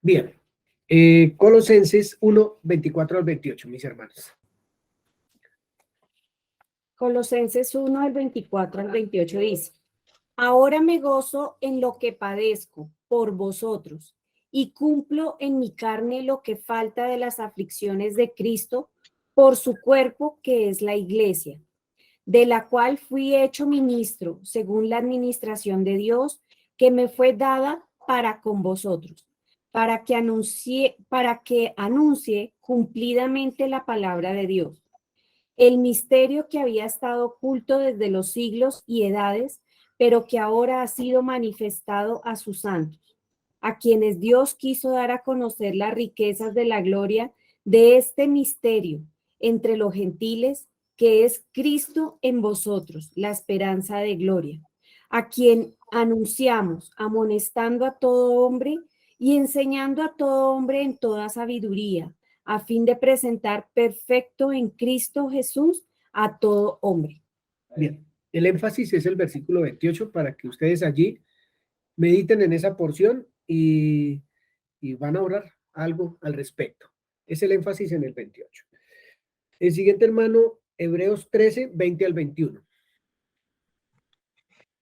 Bien. Colosenses 1, 24 al 28, mis hermanos. Colosenses 1, del 24 al 28 dice: Ahora me gozo en lo que padezco por vosotros y cumplo en mi carne lo que falta de las aflicciones de Cristo por su cuerpo, que es la iglesia, de la cual fui hecho ministro según la administración de Dios que me fue dada para con vosotros, para que anuncie cumplidamente la palabra de Dios, el misterio que había estado oculto desde los siglos y edades, pero que ahora ha sido manifestado a sus santos, a quienes Dios quiso dar a conocer las riquezas de la gloria de este misterio entre los gentiles, que es Cristo en vosotros, la esperanza de gloria, a quien anunciamos, amonestando a todo hombre y enseñando a todo hombre en toda sabiduría, a fin de presentar perfecto en Cristo Jesús a todo hombre. Bien, el énfasis es el versículo 28 para que ustedes allí mediten en esa porción y van a orar algo al respecto. Es el énfasis en el 28. El siguiente, hermano, Hebreos 13, 20 al 21.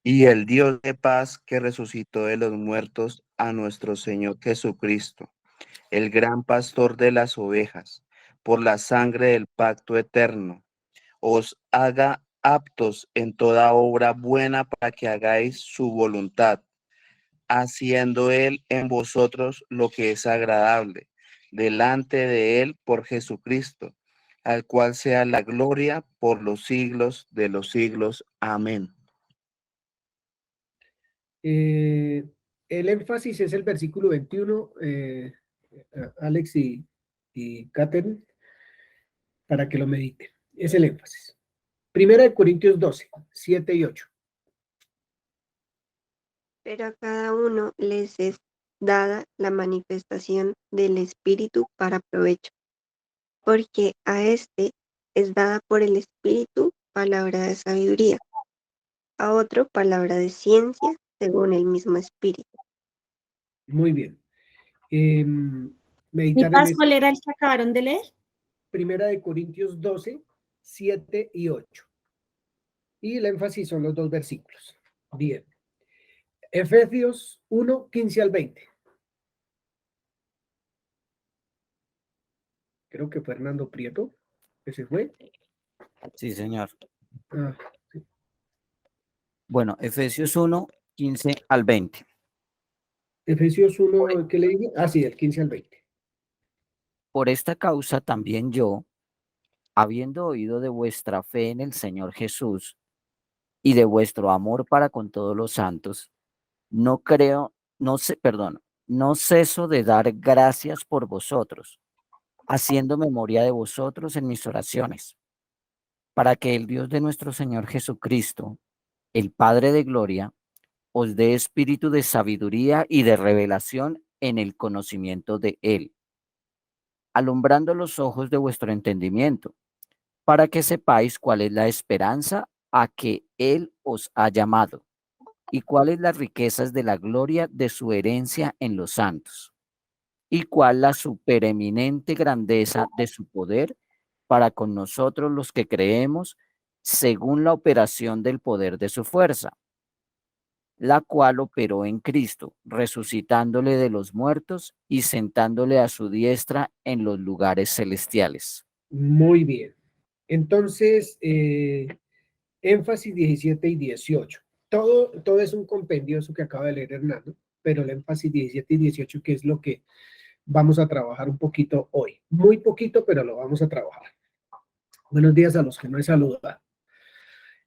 Y el Dios de paz que resucitó de los muertos a nuestro Señor Jesucristo, el gran pastor de las ovejas, por la sangre del pacto eterno, os haga aptos en toda obra buena para que hagáis su voluntad, haciendo Él en vosotros lo que es agradable, delante de Él por Jesucristo, al cual sea la gloria por los siglos de los siglos. Amén. El énfasis es el versículo 21, Alex y Catherine, para que lo mediten. Es el énfasis. Primera de Corintios 12, 7 y 8. Pero a cada uno les es dada la manifestación del Espíritu para provecho, porque a éste es dada por el Espíritu palabra de sabiduría, a otro palabra de ciencia según el mismo Espíritu. Muy bien. ¿Mi Meditar en paz cuál era el que acabaron de leer? Primera de Corintios 12, 7 y 8. Y el énfasis son los dos versículos. Bien. Efesios 1, 15 al 20. Creo que Fernando Prieto, que se fue. Sí, señor. Ah, sí. Bueno, Efesios 1, 15 al 20. Efesios 1, ¿qué le dije? Ah, sí, del 15 al 20. Por esta causa también yo, habiendo oído de vuestra fe en el Señor Jesús y de vuestro amor para con todos los santos, no ceso de dar gracias por vosotros, haciendo memoria de vosotros en mis oraciones, para que el Dios de nuestro Señor Jesucristo, el Padre de gloria, os dé espíritu de sabiduría y de revelación en el conocimiento de Él, alumbrando los ojos de vuestro entendimiento, para que sepáis cuál es la esperanza a que Él os ha llamado, y cuáles las riquezas de la gloria de su herencia en los santos, y cuál la supereminente grandeza de su poder para con nosotros los que creemos, según la operación del poder de su fuerza, la cual operó en Cristo, resucitándole de los muertos y sentándole a su diestra en los lugares celestiales. Muy bien. Entonces, énfasis 17 y 18. Todo es un compendio, eso que acaba de leer Hernando, pero el énfasis 17 y 18, que es lo que vamos a trabajar un poquito hoy. Muy poquito, pero lo vamos a trabajar. Buenos días a los que no he saludado.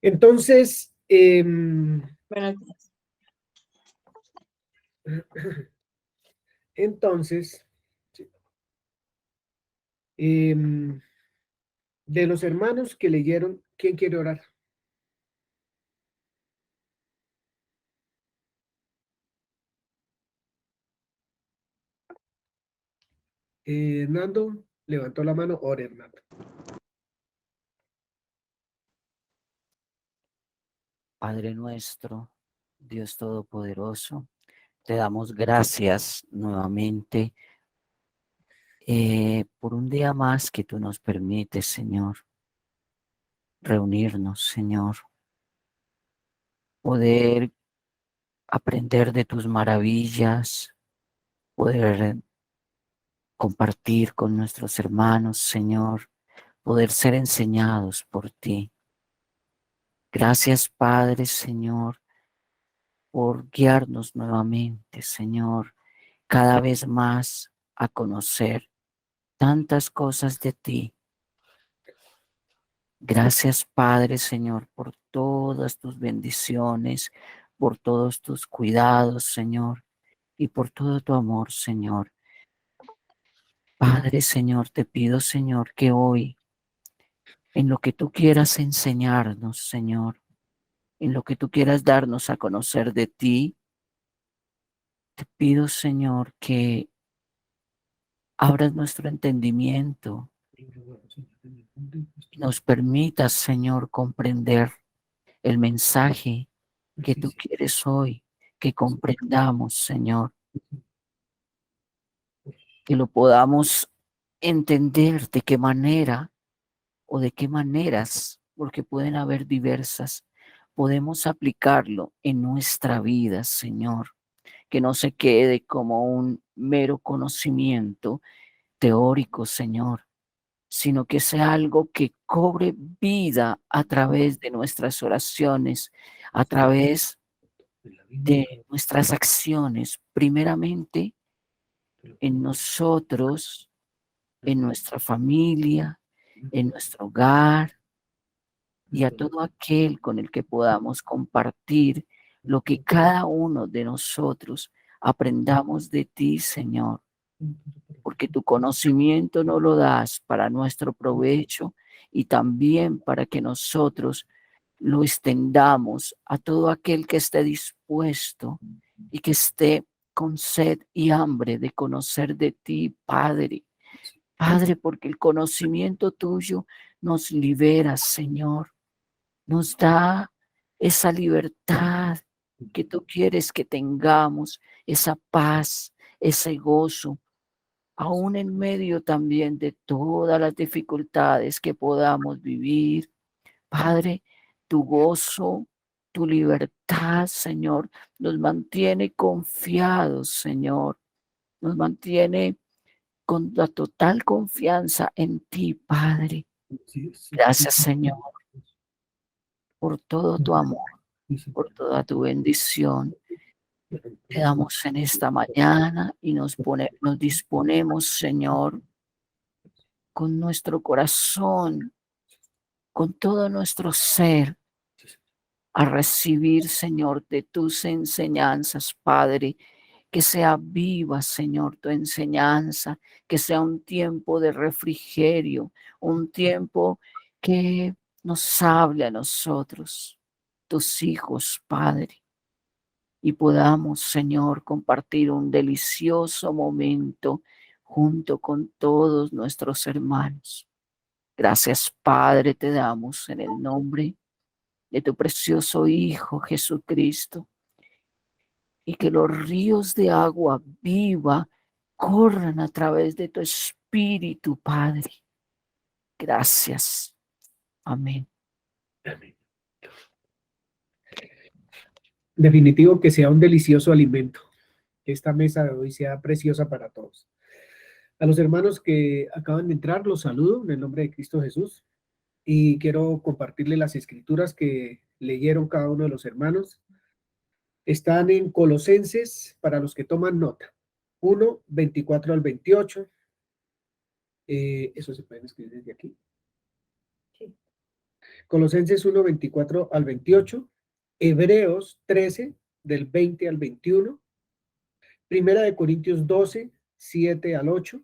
Entonces, Buenos días. entonces, de los hermanos que leyeron, ¿quién quiere orar? Hernando levantó la mano. Ora, Hernando. Padre nuestro, Dios Todopoderoso, te damos gracias nuevamente por un día más que tú nos permites, Señor, reunirnos, Señor, poder aprender de tus maravillas, poder compartir con nuestros hermanos, Señor, poder ser enseñados por ti. Gracias, Padre, Señor, por guiarnos nuevamente, Señor, cada vez más a conocer tantas cosas de ti. Gracias, Padre, Señor, por todas tus bendiciones, por todos tus cuidados, Señor, y por todo tu amor, Señor. Padre, Señor, te pido, Señor, que hoy, en lo que tú quieras enseñarnos, Señor, en lo que tú quieras darnos a conocer de ti, te pido, Señor, que abras nuestro entendimiento y nos permitas, Señor, comprender el mensaje que tú quieres hoy, que comprendamos, Señor, que lo podamos entender de qué manera o de qué maneras, porque pueden haber diversas, podemos aplicarlo en nuestra vida, Señor, que no se quede como un mero conocimiento teórico, Señor, sino que sea algo que cobre vida a través de nuestras oraciones, a través de nuestras acciones, primeramente en nosotros, en nuestra familia, en nuestro hogar y a todo aquel con el que podamos compartir lo que cada uno de nosotros aprendamos de ti, Señor, porque tu conocimiento no lo das para nuestro provecho y también para que nosotros lo extendamos a todo aquel que esté dispuesto y que esté con sed y hambre de conocer de ti, Padre. Padre, porque el conocimiento tuyo nos libera, Señor, nos da esa libertad que tú quieres que tengamos, esa paz, ese gozo, aún en medio también de todas las dificultades que podamos vivir. Padre, tu gozo, tu libertad, Señor, nos mantiene confiados, Señor, nos mantiene con la total confianza en ti, Padre. Gracias, Señor, por todo tu amor, por toda tu bendición. Te damos en esta mañana y nos disponemos, Señor, con nuestro corazón, con todo nuestro ser, a recibir, Señor, de tus enseñanzas, Padre, que sea viva, Señor, tu enseñanza, que sea un tiempo de refrigerio, un tiempo que nos hable a nosotros, tus hijos, Padre, y podamos, Señor, compartir un delicioso momento junto con todos nuestros hermanos. Gracias, Padre, te damos en el nombre de tu precioso Hijo Jesucristo, y que los ríos de agua viva corran a través de tu Espíritu, Padre. Gracias. Amén. Definitivo que sea un delicioso alimento, que esta mesa de hoy sea preciosa para todos. A los hermanos que acaban de entrar, los saludo en el nombre de Cristo Jesús y quiero compartirles las escrituras que leyeron cada uno de los hermanos. Están en Colosenses, para los que toman nota, 1, 24 al 28. Eso se pueden escribir desde aquí. Sí. Colosenses 1, 24 al 28. Hebreos 13, del 20 al 21. Primera de Corintios 12, 7 al 8.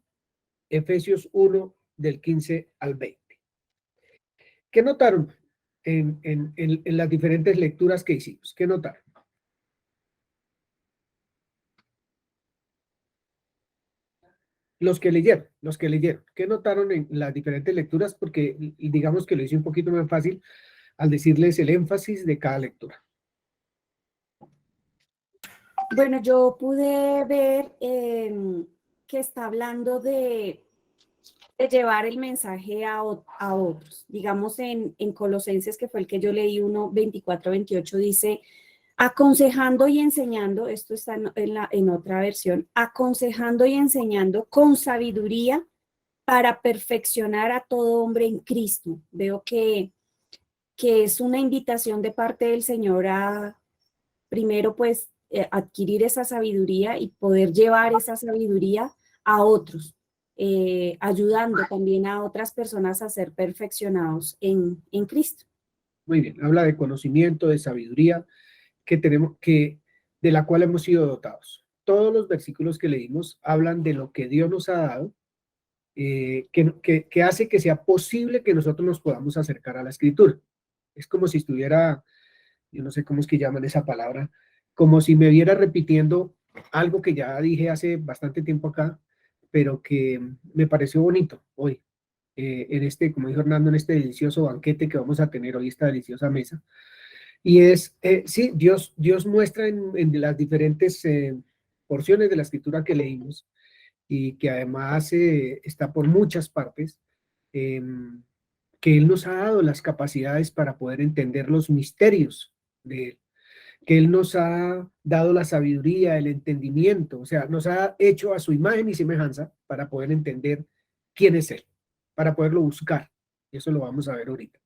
Efesios 1, del 15 al 20. ¿Qué notaron en las diferentes lecturas que hicimos? ¿Qué notaron? Los que leyeron, ¿qué notaron en las diferentes lecturas? Porque digamos que lo hice un poquito más fácil al decirles el énfasis de cada lectura. Bueno, yo pude ver que está hablando de llevar el mensaje a otros. Digamos en Colosenses, que fue el que yo leí 1:24-28, dice, aconsejando y enseñando, esto está en otra versión, aconsejando y enseñando con sabiduría para perfeccionar a todo hombre en Cristo. Veo que es una invitación de parte del Señor a, primero, pues, adquirir esa sabiduría y poder llevar esa sabiduría a otros, ayudando también a otras personas a ser perfeccionados en Cristo. Muy bien, habla de conocimiento, de sabiduría que tenemos de la cual hemos sido dotados. Todos los versículos que leímos hablan de lo que Dios nos ha dado, que hace que sea posible que nosotros nos podamos acercar a la Escritura. Es como si estuviera, yo no sé cómo es que llaman esa palabra, como si me viera repitiendo algo que ya dije hace bastante tiempo acá, pero que me pareció bonito hoy, en este, como dijo Hernando, en este delicioso banquete que vamos a tener hoy, esta deliciosa mesa. Y es, sí, Dios muestra en las diferentes porciones de la escritura que leímos y que además está por muchas partes, que Él nos ha dado las capacidades para poder entender los misterios de Él, que Él nos ha dado la sabiduría, el entendimiento, o sea, nos ha hecho a su imagen y semejanza para poder entender quién es Él, para poderlo buscar. Y eso lo vamos a ver ahorita.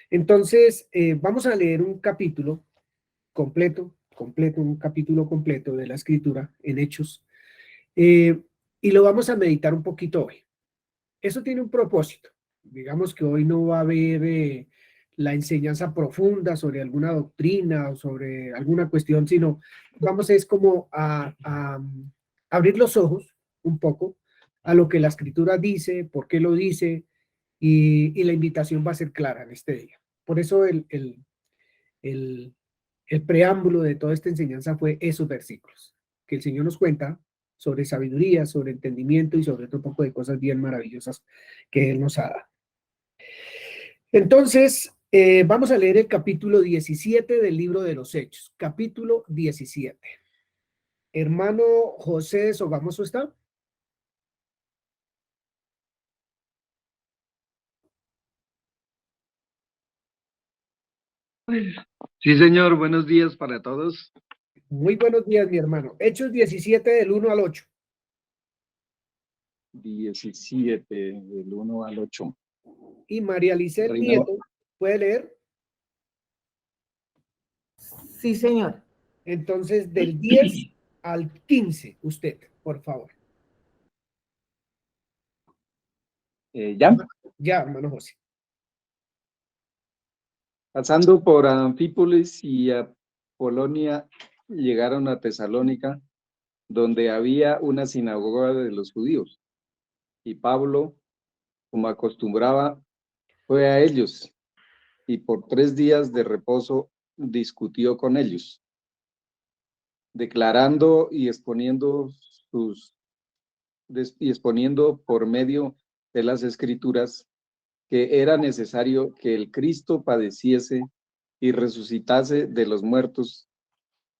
Entonces, vamos a leer un capítulo un capítulo completo de la escritura en Hechos, y lo vamos a meditar un poquito hoy. Eso tiene un propósito. Digamos que hoy no va a haber la enseñanza profunda sobre alguna doctrina o sobre alguna cuestión, sino vamos es como a abrir los ojos un poco a lo que la escritura dice, por qué lo dice, y la invitación va a ser clara en este día. Por eso el preámbulo de toda esta enseñanza fue esos versículos, que el Señor nos cuenta sobre sabiduría, sobre entendimiento y sobre otro poco de cosas bien maravillosas que Él nos ha dado. Entonces, vamos a leer el capítulo 17 del libro de los Hechos, capítulo 17. Hermano José Sogamoso, ¿está? Sí, señor, buenos días para todos. Muy buenos días, mi hermano. Hechos 17 del 1 al 8. 17 del 1 al 8. Y María Licel Nieto, ¿puede leer? Sí, señor. Entonces, del 10 al 15, usted, por favor. ¿Ya? Ya, hermano José. Pasando por Anfípolis y Apolonia, llegaron a Tesalónica, donde había una sinagoga de los judíos. Y Pablo, como acostumbraba, fue a ellos, y por 3 días de reposo discutió con ellos, declarando y exponiendo por medio de las Escrituras que era necesario que el Cristo padeciese y resucitase de los muertos,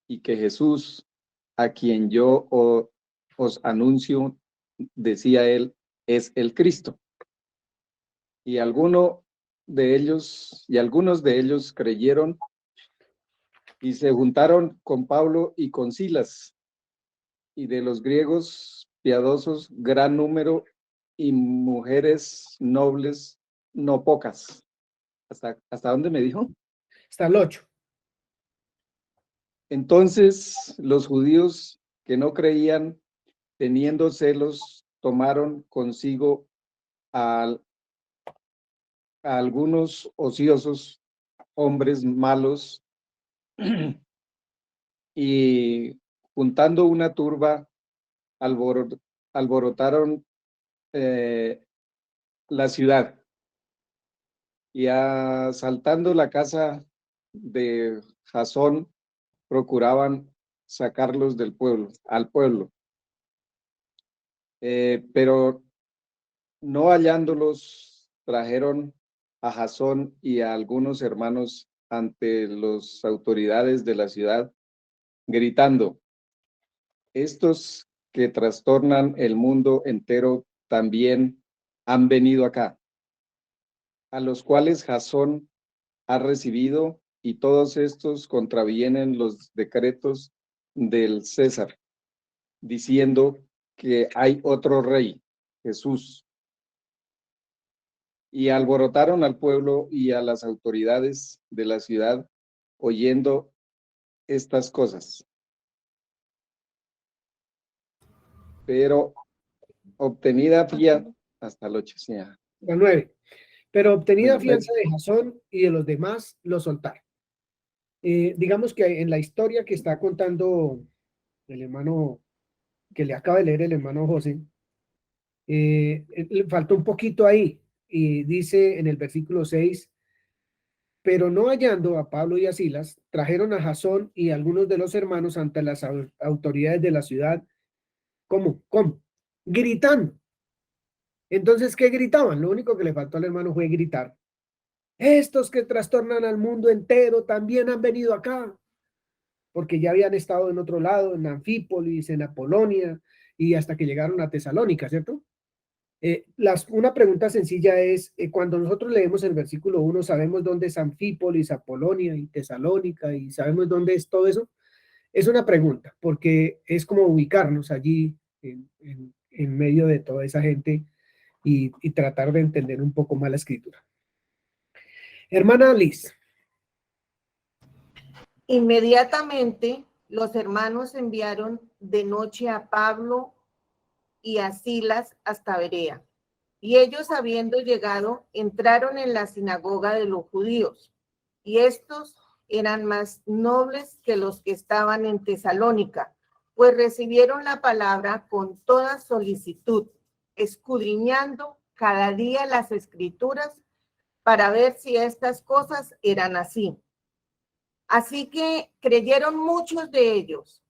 y que Jesús, a quien yo os anuncio, decía él, es el Cristo. Y algunos de ellos creyeron y se juntaron con Pablo y con Silas, y de los griegos piadosos gran número, y mujeres nobles no pocas. ¿Hasta dónde me dijo? Hasta el 8. Entonces los judíos que no creían, teniendo celos, tomaron consigo a algunos ociosos hombres malos y juntando una turba, alborotaron la ciudad, y asaltando la casa de Jasón, procuraban sacarlos al pueblo. Pero no hallándolos, trajeron a Jasón y a algunos hermanos ante las autoridades de la ciudad, gritando: estos que trastornan el mundo entero también han venido acá, a los cuales Jasón ha recibido, y todos estos contravienen los decretos del César, diciendo que hay otro rey, Jesús. Y alborotaron al pueblo y a las autoridades de la ciudad oyendo estas cosas. Pero obtenida fianza, hasta el 8, sí, La 9. Pero obtenida Bueno, fianza de Jasón y de los demás, lo soltaron. Digamos que en la historia que está contando el hermano, que le acaba de leer el hermano José, le faltó un poquito ahí. Y dice en el versículo 6, pero no hallando a Pablo y a Silas, trajeron a Jasón y algunos de los hermanos ante las autoridades de la ciudad. ¿Cómo? ¿Cómo? Gritando. Entonces, ¿qué gritaban? Lo único que le faltó al hermano fue gritar. Estos que trastornan al mundo entero también han venido acá, porque ya habían estado en otro lado, en Anfípolis, en Apolonia, y hasta que llegaron a Tesalónica, ¿cierto? Una pregunta sencilla es, cuando nosotros leemos el versículo 1, ¿sabemos dónde es Anfípolis, Apolonia y Tesalónica? ¿Y sabemos dónde es todo eso? Es una pregunta, porque es como ubicarnos allí en medio de toda esa gente y tratar de entender un poco más la escritura. Hermana Liz. Inmediatamente los hermanos enviaron de noche a Pablo y a Silas hasta Berea. Y ellos, habiendo llegado, entraron en la sinagoga de los judíos. Y estos eran más nobles que los que estaban en Tesalónica, pues recibieron la palabra con toda solicitud, escudriñando cada día las escrituras para ver si estas cosas eran así. Así que creyeron muchos de ellos,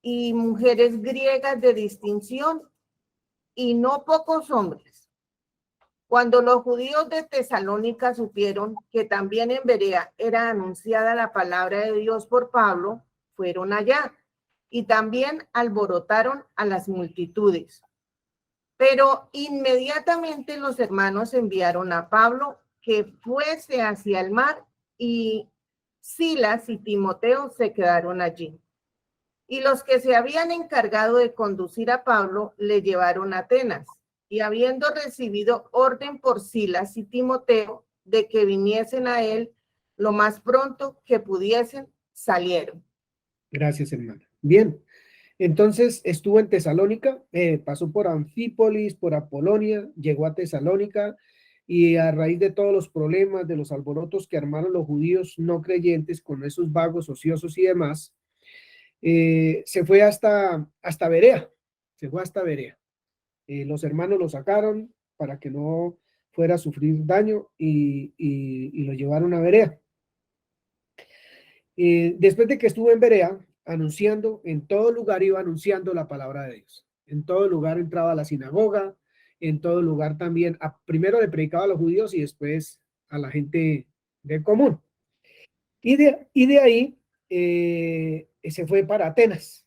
y mujeres griegas de distinción, y no pocos hombres. Cuando los judíos de Tesalónica supieron que también en Berea era anunciada la palabra de Dios por Pablo, fueron allá y también alborotaron a las multitudes. Pero inmediatamente los hermanos enviaron a Pablo que fuese hacia el mar, y Silas y Timoteo se quedaron allí. Y los que se habían encargado de conducir a Pablo le llevaron a Atenas. Y habiendo recibido orden por Silas y Timoteo de que viniesen a él lo más pronto que pudiesen, salieron. Gracias, hermana. Bien, entonces estuvo en Tesalónica, pasó por Anfípolis, por Apolonia, llegó a Tesalónica y a raíz de todos los problemas, de los alborotos que armaron los judíos no creyentes con esos vagos ociosos y demás, se fue hasta Berea, se fue hasta Berea. Los hermanos lo sacaron para que no fuera a sufrir daño y lo llevaron a Berea. Después de que estuvo en Berea, anunciando, en todo lugar iba anunciando la palabra de Dios. En todo lugar entraba a la sinagoga, en todo lugar también, primero le predicaba a los judíos y después a la gente del común. Y de ahí se fue para Atenas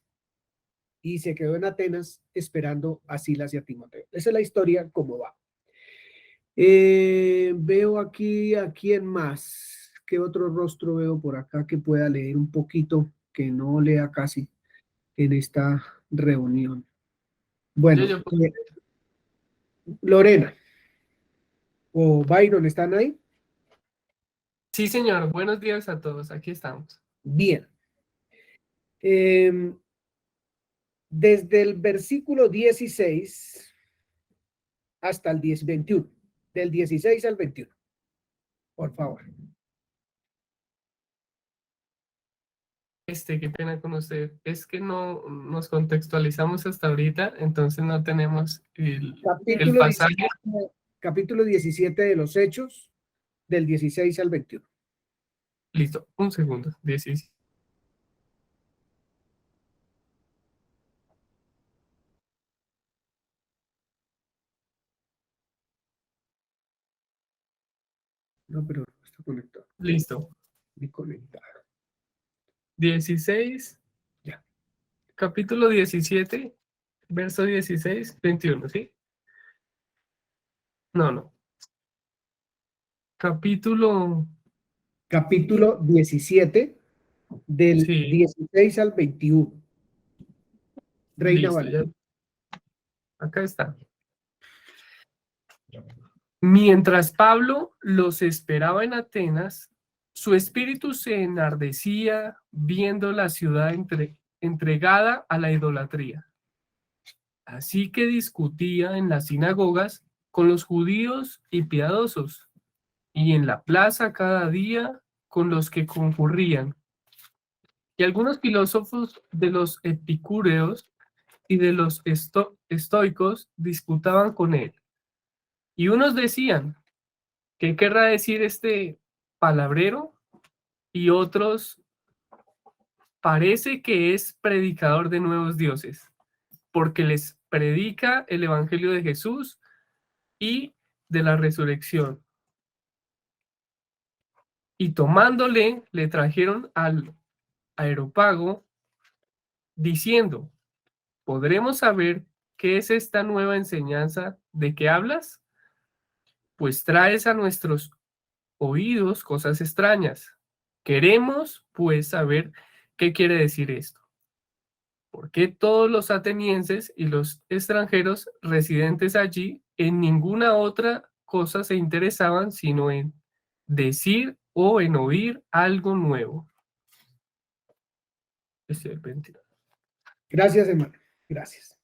y se quedó en Atenas esperando a Silas y a Timoteo. Esa es la historia, cómo va. Veo aquí a quién más. ¿Qué otro rostro veo por acá que pueda leer un poquito, que no lea casi en esta reunión? Bueno, Lorena o Byron, ¿están ahí? Sí, señor. Buenos días a todos. Aquí estamos. Bien. Desde el versículo 16 hasta el 21. Del 16 al 21. Por favor. Qué pena con usted. Es que no nos contextualizamos hasta ahorita, entonces no tenemos el pasaje. Capítulo 17 de los Hechos, del 16 al 21. Listo, un segundo. 16. No, pero no está conectado. Listo. Ni conectado. 16. Ya. capítulo 17, verso 16, 21, ¿sí? No. Capítulo, Capítulo 17, del sí, 16 al 21. Reina listo, Valera. ya. Acá está. Mientras Pablo los esperaba en Atenas, su espíritu se enardecía viendo la ciudad entregada a la idolatría. Así que discutía en las sinagogas con los judíos y piadosos, y en la plaza cada día con los que concurrían. Y algunos filósofos de los epicúreos y de los estoicos disputaban con él. Y unos decían, ¿qué querrá decir este palabrero? Y otros, parece que es predicador de nuevos dioses, porque les predica el evangelio de Jesús y de la resurrección. Y tomándole, le trajeron al Areópago, diciendo, ¿podremos saber qué es esta nueva enseñanza de que hablas? Pues traes a nuestros oídos cosas extrañas. Queremos, pues, saber qué quiere decir esto. ¿Por qué todos los atenienses y los extranjeros residentes allí en ninguna otra cosa se interesaban sino en decir o en oír algo nuevo? Ese es el 22. Gracias, hermano. Gracias.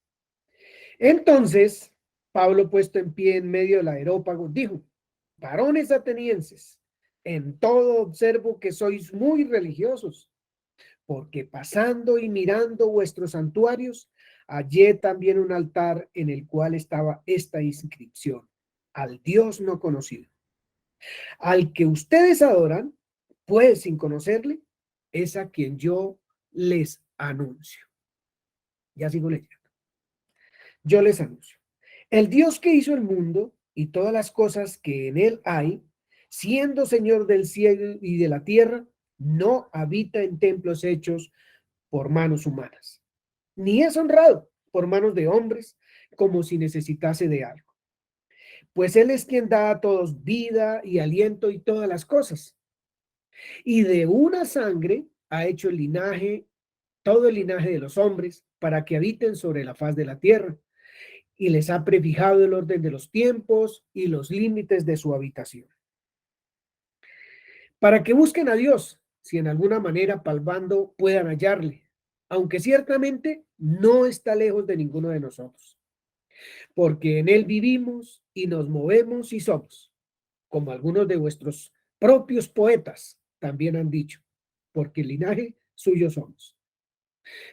Entonces, Pablo, puesto en pie en medio del areópago, dijo: varones atenienses, en todo observo que sois muy religiosos, porque pasando y mirando vuestros santuarios, hallé también un altar en el cual estaba esta inscripción: al Dios no conocido. Al que ustedes adoran, pues sin conocerle, es a quien yo les anuncio. Ya sigo leyendo. Yo les anuncio. El Dios que hizo el mundo y todas las cosas que en él hay, siendo Señor del cielo y de la tierra, no habita en templos hechos por manos humanas, ni es honrado por manos de hombres como si necesitase de algo. Pues Él es quien da a todos vida y aliento y todas las cosas. Y de una sangre ha hecho el linaje, todo el linaje de los hombres, para que habiten sobre la faz de la tierra, y les ha prefijado el orden de los tiempos y los límites de su habitación, para que busquen a Dios, si en alguna manera palpando puedan hallarle, aunque ciertamente no está lejos de ninguno de nosotros, porque en él vivimos y nos movemos y somos, como algunos de vuestros propios poetas también han dicho, porque linaje suyo somos.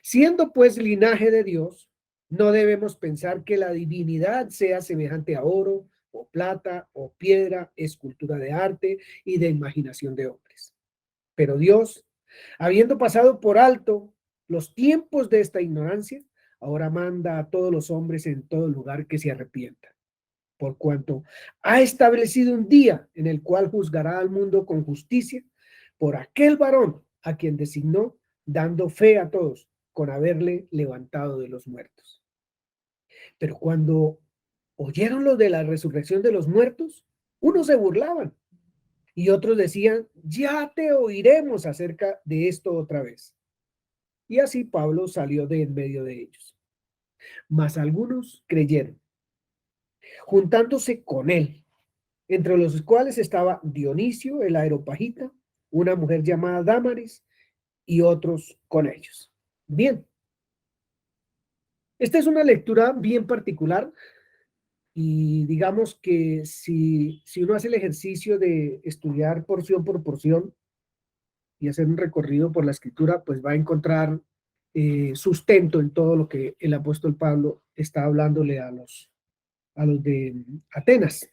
Siendo pues linaje de Dios, no debemos pensar que la divinidad sea semejante a oro o plata o piedra, escultura de arte y de imaginación de hombres. Pero Dios, habiendo pasado por alto los tiempos de esta ignorancia, ahora manda a todos los hombres en todo lugar que se arrepientan, por cuanto ha establecido un día en el cual juzgará al mundo con justicia por aquel varón a quien designó, dando fe a todos con haberle levantado de los muertos. Pero cuando oyeron lo de la resurrección de los muertos, unos se burlaban y otros decían: ya te oiremos acerca de esto otra vez. Y así Pablo salió de en medio de ellos. Mas algunos creyeron, juntándose con él, entre los cuales estaba Dionisio el Areopagita, una mujer llamada Dámaris, y otros con ellos. Bien, esta es una lectura bien particular y digamos que si uno hace el ejercicio de estudiar porción por porción y hacer un recorrido por la escritura, pues va a encontrar sustento en todo lo que el apóstol Pablo está hablándole a los de Atenas.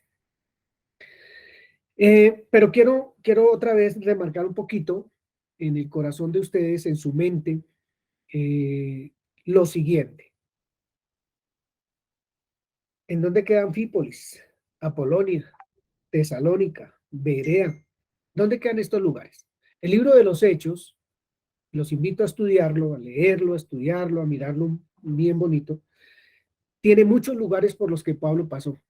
Pero quiero otra vez remarcar un poquito en el corazón de ustedes, en su mente, lo siguiente. ¿En dónde queda Anfípolis, Apolonia, Tesalónica, Berea? ¿Dónde quedan estos lugares? El libro de los Hechos los invito a estudiarlo, a leerlo, a estudiarlo, a mirarlo bien bonito. Tiene muchos lugares por los que Pablo pasó,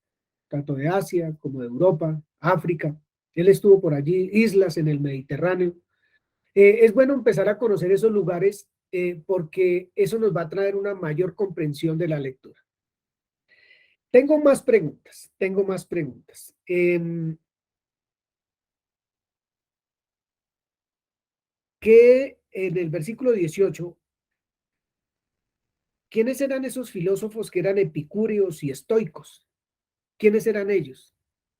tanto de Asia como de Europa, África. Él estuvo por allí, islas en el Mediterráneo. Es bueno empezar a conocer esos lugares porque eso nos va a traer una mayor comprensión de la lectura. Tengo más preguntas, que en el versículo 18, ¿quiénes eran esos filósofos que eran epicúreos y estoicos? ¿Quiénes eran ellos?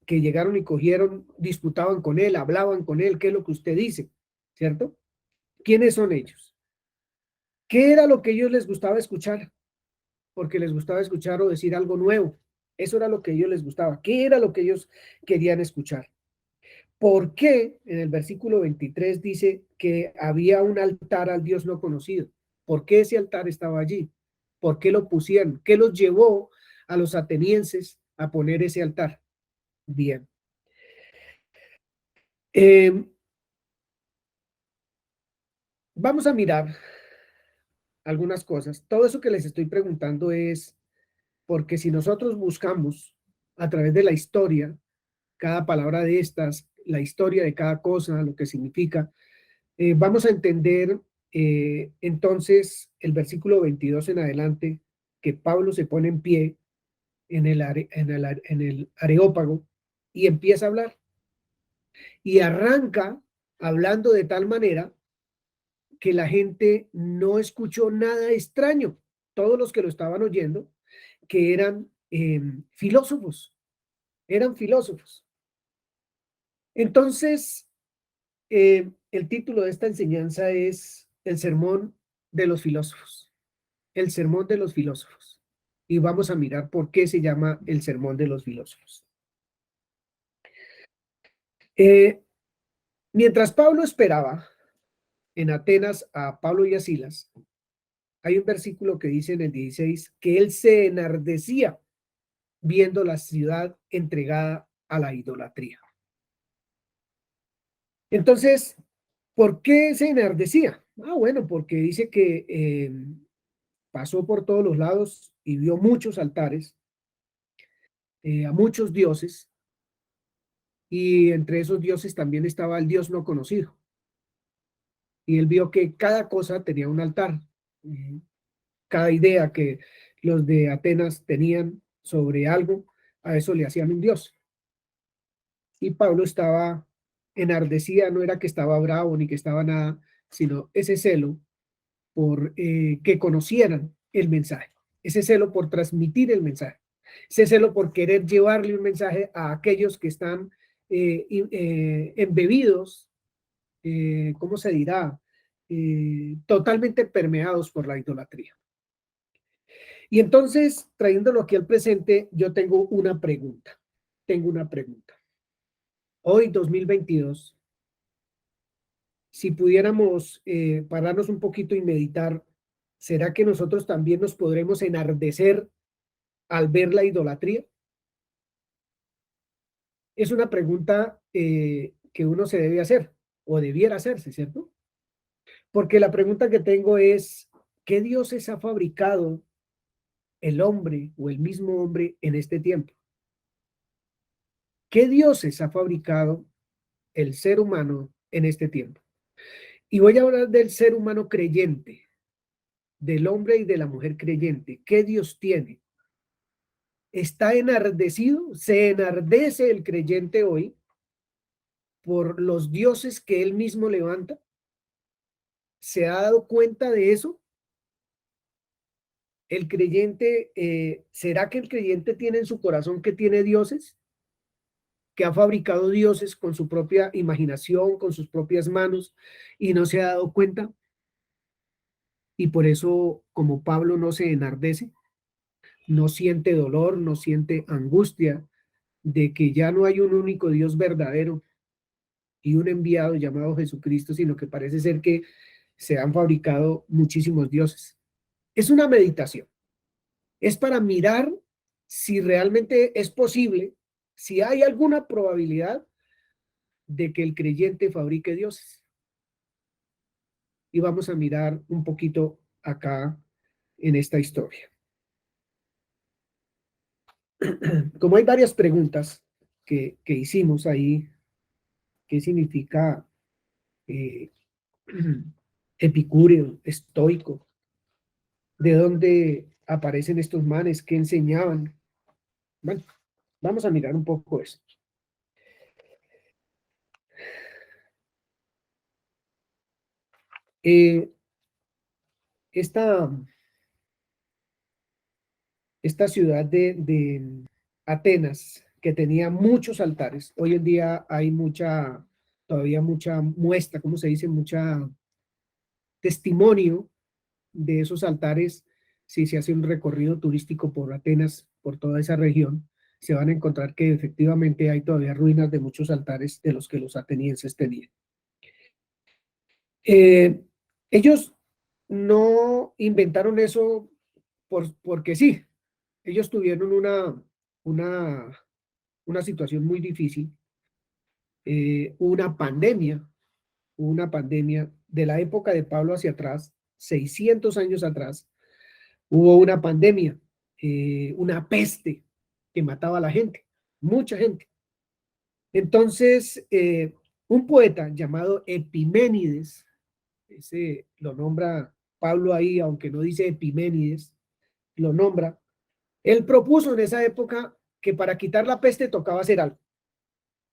Que llegaron y cogieron, disputaban con él, hablaban con él, ¿qué es lo que usted dice? ¿Cierto? ¿Quiénes son ellos? ¿Qué era lo que ellos les gustaba escuchar? Porque les gustaba escuchar o decir algo nuevo. Eso era lo que a ellos les gustaba. ¿Qué era lo que ellos querían escuchar? ¿Por qué en el versículo 23 dice que había un altar al Dios no conocido? ¿Por qué ese altar estaba allí? ¿Por qué lo pusieron? ¿Qué los llevó a los atenienses a poner ese altar? Bien. Vamos a mirar algunas cosas. Todo eso que les estoy preguntando es porque si nosotros buscamos a través de la historia, cada palabra de estas, la historia de cada cosa, lo que significa, vamos a entender entonces el versículo 22 en adelante, que Pablo se pone en pie en el Areópago y empieza a hablar. Y arranca hablando de tal manera que la gente no escuchó nada extraño. Todos los que lo estaban oyendo, que eran filósofos, eran filósofos. Entonces, el título de esta enseñanza es El sermón de los filósofos. El sermón de los filósofos. Y vamos a mirar por qué se llama el sermón de los filósofos. Mientras Pablo esperaba en Atenas a Pablo y a Silas, hay un versículo que dice en el 16 que él se enardecía viendo la ciudad entregada a la idolatría. Entonces, ¿por qué se enardecía? Bueno, porque dice que pasó por todos los lados y vio muchos altares, a muchos dioses, y entre esos dioses también estaba el Dios no conocido. Y él vio que cada cosa tenía un altar. Cada idea que los de Atenas tenían sobre algo, a eso le hacían un Dios. Y Pablo estaba enardecida, no era que estaba bravo ni que estaba nada, sino ese celo por que conocieran el mensaje, ese celo por transmitir el mensaje, ese celo por querer llevarle un mensaje a aquellos que están embebidos, ¿cómo se dirá? Totalmente permeados por la idolatría. Y entonces, trayéndolo aquí al presente, yo tengo una pregunta. Hoy, 2022, si pudiéramos pararnos un poquito y meditar, ¿será que nosotros también nos podremos enardecer al ver la idolatría? Es una pregunta que uno se debe hacer o debiera hacerse, ¿cierto? Porque la pregunta que tengo es, ¿qué dioses ha fabricado el hombre o el mismo hombre en este tiempo? ¿Qué dioses ha fabricado el ser humano en este tiempo? Y voy a hablar del ser humano creyente, del hombre y de la mujer creyente. ¿Qué Dios tiene? ¿Está enardecido? ¿Se enardece el creyente hoy por los dioses que él mismo levanta? ¿Se ha dado cuenta de eso? El creyente, ¿será que el creyente tiene en su corazón que tiene dioses? Que ha fabricado dioses con su propia imaginación, con sus propias manos, y no se ha dado cuenta. Y por eso, como Pablo no se enardece, no siente dolor, no siente angustia de que ya no hay un único Dios verdadero y un enviado llamado Jesucristo, sino que parece ser que se han fabricado muchísimos dioses. Es una meditación. Es para mirar si realmente es posible, si hay alguna probabilidad de que el creyente fabrique dioses. y vamos a mirar un poquito acá en esta historia. Como hay varias preguntas que hicimos ahí, ¿qué significa epicúreo, estoico? ¿De dónde aparecen estos manes? ¿Qué enseñaban? Bueno, vamos a mirar un poco eso. Esta ciudad de Atenas, que tenía muchos altares, hoy en día hay todavía mucha muestra, ¿cómo se dice? Mucha testimonio de esos altares. Si se hace un recorrido turístico por Atenas, por toda esa región, se van a encontrar que efectivamente hay todavía ruinas de muchos altares de los que los atenienses tenían. Ellos no inventaron eso porque sí. Ellos tuvieron una situación muy difícil, una pandemia de la época de Pablo hacia atrás, 600 años atrás, hubo una pandemia, una peste que mataba a la gente, mucha gente. Entonces, un poeta llamado Epiménides, ese lo nombra Pablo ahí, aunque no dice Epiménides, lo nombra. Él propuso en esa época que para quitar la peste tocaba hacer algo.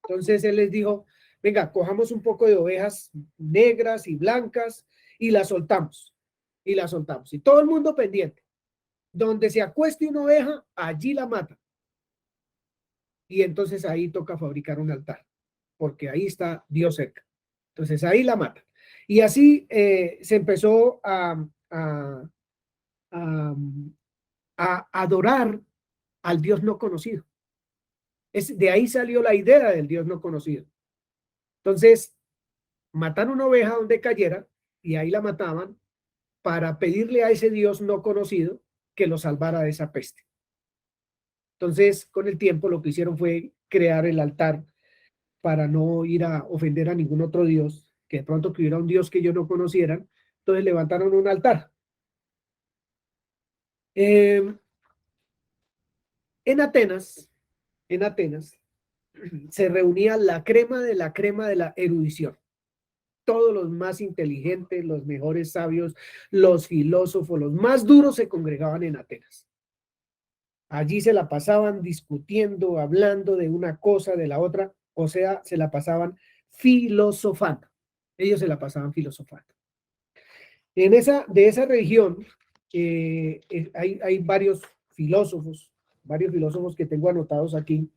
Entonces él les dijo, venga, cojamos un poco de ovejas negras y blancas y las soltamos. Y las soltamos. Y todo el mundo pendiente. Donde se acueste una oveja, allí la mata. Y entonces ahí toca fabricar un altar, porque ahí está Dios cerca. Entonces ahí la mata. Y así se empezó a adorar al Dios no conocido. De ahí salió la idea del Dios no conocido. Entonces, mataron una oveja donde cayera y ahí la mataban para pedirle a ese Dios no conocido que lo salvara de esa peste. Entonces, con el tiempo lo que hicieron fue crear el altar para no ir a ofender a ningún otro Dios, que de pronto que hubiera un Dios que ellos no conocieran. Entonces levantaron un altar. En Atenas, se reunía la crema de la erudición. Todos los más inteligentes, los mejores sabios, los filósofos, los más duros se congregaban en Atenas. Allí se la pasaban discutiendo, hablando de una cosa, de la otra, o sea, se la pasaban filosofando. Ellos se la pasaban filosofando. De esa región hay varios filósofos que tengo anotados aquí.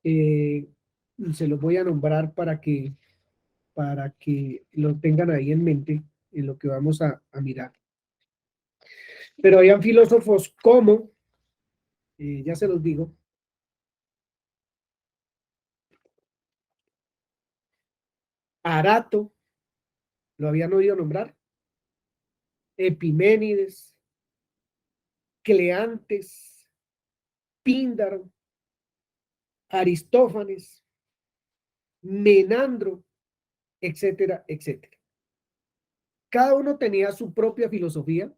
Se los voy a nombrar para que lo tengan ahí en mente en lo que vamos a mirar. Pero habían filósofos como, ya se los digo, Arato, ¿lo habían oído nombrar? Epiménides, Cleantes, Píndaro, Aristófanes, Menandro, etcétera, etcétera. Cada uno tenía su propia filosofía,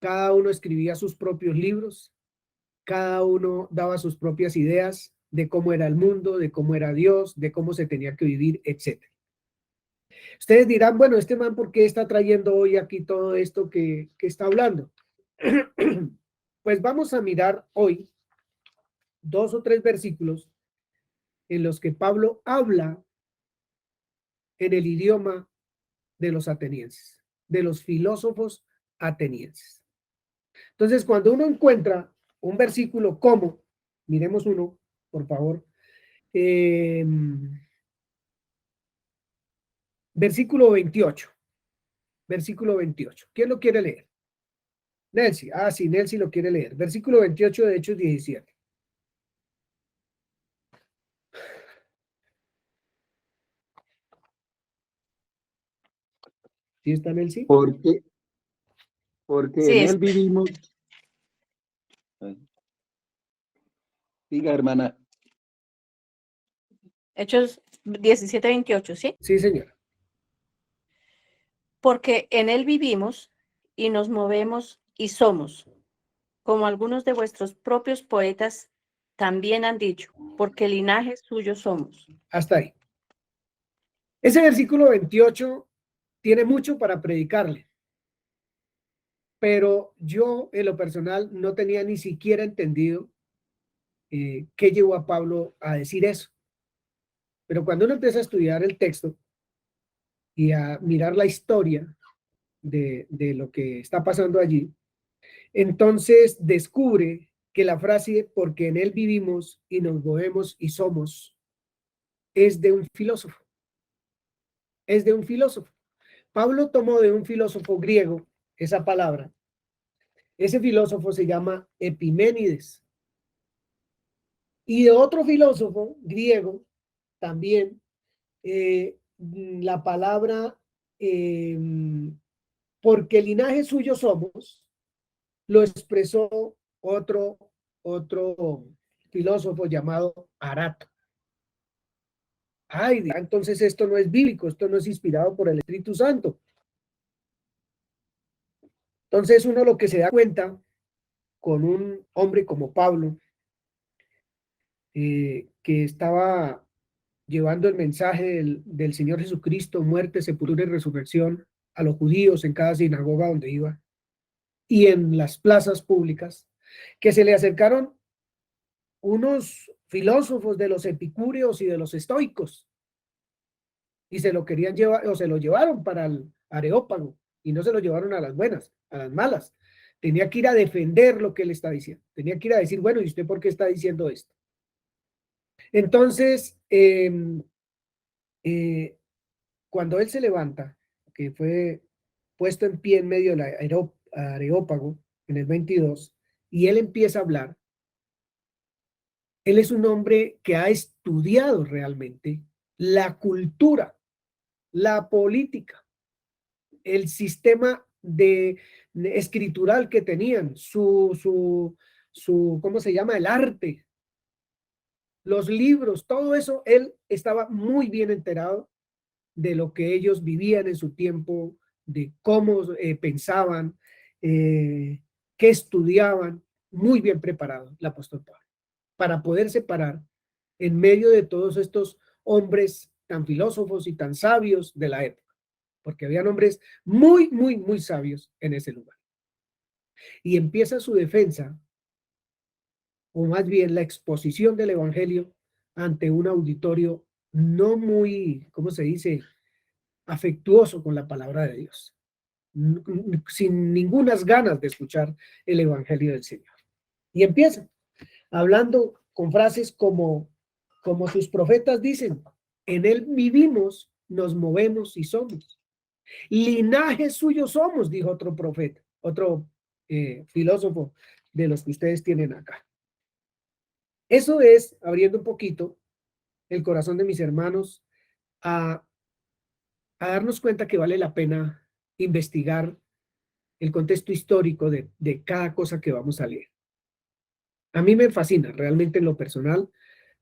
cada uno escribía sus propios libros, cada uno daba sus propias ideas de cómo era el mundo, de cómo era Dios, de cómo se tenía que vivir, etcétera. Ustedes dirán, bueno, este man, ¿por qué está trayendo hoy aquí todo esto que está hablando? Pues vamos a mirar hoy 2 o 3 versículos en los que Pablo habla en el idioma de los atenienses, de los filósofos atenienses. Entonces, cuando uno encuentra un versículo como, miremos uno, por favor, versículo 28. Versículo 28. ¿Quién lo quiere leer? Nelcy. Ah, sí, Nelcy lo quiere leer. Versículo 28 de Hechos 17. ¿Sí está Nelcy? Porque Sí, en él vivimos. Diga, hermana. Hechos 17:28, ¿sí? Sí, señora. porque en él vivimos y nos movemos y somos, como algunos de vuestros propios poetas también han dicho, porque linaje suyo somos. Hasta ahí. Ese versículo 28 tiene mucho para predicarle, pero yo en lo personal no tenía ni siquiera entendido qué llevó a Pablo a decir eso. Pero cuando uno empieza a estudiar el texto y a mirar la historia de lo que está pasando allí, entonces descubre que la frase porque en él vivimos y nos movemos y somos es de un filósofo. Es de un filósofo. Pablo tomó de un filósofo griego esa palabra. Ese filósofo se llama Epiménides. Y de otro filósofo griego también, la palabra porque linaje suyo somos, lo expresó otro filósofo llamado Arato. Ay, entonces esto no es bíblico, esto no es inspirado por el Espíritu Santo. Entonces uno lo que se da cuenta con un hombre como Pablo, que estaba llevando el mensaje del Señor Jesucristo, muerte, sepultura y resurrección a los judíos en cada sinagoga donde iba y en las plazas públicas, que se le acercaron unos filósofos de los epicúreos y de los estoicos y se lo querían llevar o se lo llevaron para el Areópago y no se lo llevaron a las buenas, a las malas. Tenía que ir a defender lo que él está diciendo. Tenía que ir a decir, bueno, ¿y usted por qué está diciendo esto? Entonces, cuando él se levanta, que fue puesto en pie en medio del Areópago en el 22, y él empieza a hablar, él es un hombre que ha estudiado realmente la cultura, la política, el sistema de escritural que tenían, ¿cómo se llama? El arte, los libros, todo eso, él estaba muy bien enterado de lo que ellos vivían en su tiempo, de cómo pensaban, qué estudiaban, muy bien preparado el apóstol Pablo, para poder separar en medio de todos estos hombres tan filósofos y tan sabios de la época, porque habían hombres muy, muy, muy sabios en ese lugar. Y empieza su defensa, o más bien la exposición del evangelio ante un auditorio no muy, ¿cómo se dice?, afectuoso con la palabra de Dios, sin ningunas ganas de escuchar el evangelio del Señor. Y empieza hablando con frases como sus profetas dicen, en él vivimos, nos movemos y somos. Linaje suyo somos, dijo otro profeta, otro filósofo de los que ustedes tienen acá. Eso es, abriendo un poquito el corazón de mis hermanos, a darnos cuenta que vale la pena investigar el contexto histórico de cada cosa que vamos a leer. A mí me fascina realmente en lo personal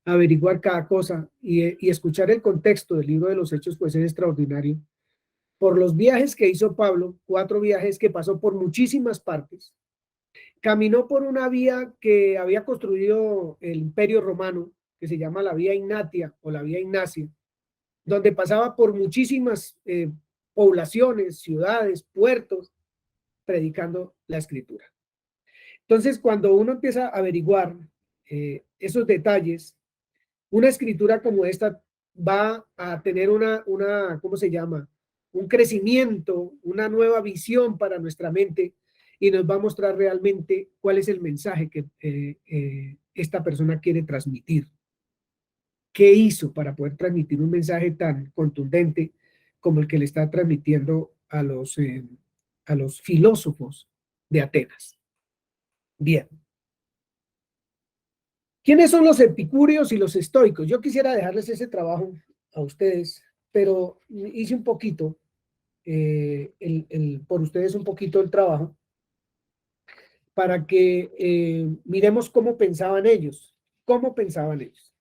averiguar cada cosa y escuchar el contexto del libro de los Hechos, pues es extraordinario. Por los viajes que hizo Pablo, 4 viajes que pasó por muchísimas partes, caminó por una vía que había construido el Imperio Romano, que se llama la Vía Ignatia o la Vía Ignacia, donde pasaba por muchísimas poblaciones, ciudades, puertos, predicando la escritura. Entonces, cuando uno empieza a averiguar esos detalles, una escritura como esta va a tener ¿cómo se llama? Un crecimiento, una nueva visión para nuestra mente y nos va a mostrar realmente cuál es el mensaje que esta persona quiere transmitir. ¿Qué hizo para poder transmitir un mensaje tan contundente como el que le está transmitiendo a los filósofos de Atenas? Bien. ¿Quiénes son los epicúreos y los estoicos? Yo quisiera dejarles ese trabajo a ustedes, pero hice un poquito, por ustedes un poquito el trabajo, para que miremos cómo pensaban ellos. ¿Cómo pensaban ellos?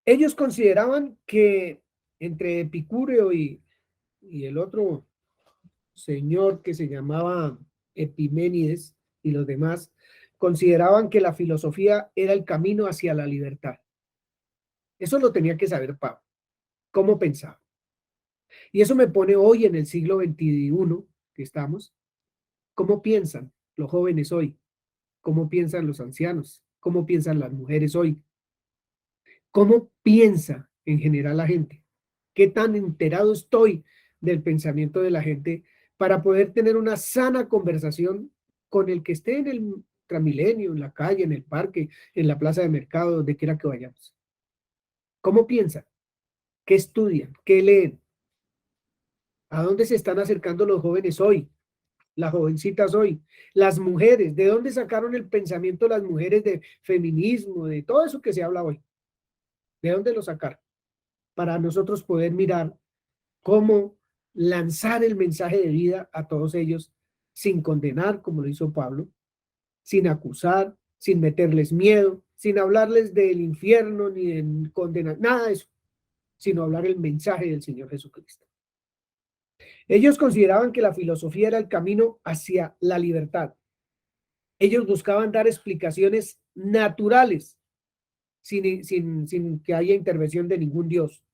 Ellos consideraban que entre Epicúreo y el otro señor que se llamaba Epiménides y los demás, consideraban que la filosofía era el camino hacia la libertad. Eso lo tenía que saber Pablo, cómo pensaba. Y eso me pone hoy en el siglo XXI que estamos, cómo piensan los jóvenes hoy, cómo piensan los ancianos, cómo piensan las mujeres hoy, cómo piensa en general la gente, qué tan enterado estoy del pensamiento de la gente para poder tener una sana conversación con el que esté en el Transmilenio, en la calle, en el parque, en la plaza de mercado, donde quiera que vayamos. ¿Cómo piensan? ¿Qué estudian? ¿Qué leen? ¿A dónde se están acercando los jóvenes hoy? Las jovencitas hoy, las mujeres, ¿de dónde sacaron el pensamiento las mujeres de feminismo, de todo eso que se habla hoy? ¿De dónde lo sacaron? Para nosotros poder mirar cómo lanzar el mensaje de vida a todos ellos sin condenar, como lo hizo Pablo, sin acusar, sin meterles miedo, sin hablarles del infierno ni de condenar, nada de eso, sino hablar el mensaje del Señor Jesucristo. Ellos consideraban que la filosofía era el camino hacia la libertad. Ellos buscaban dar explicaciones naturales sin que haya intervención de ningún dios,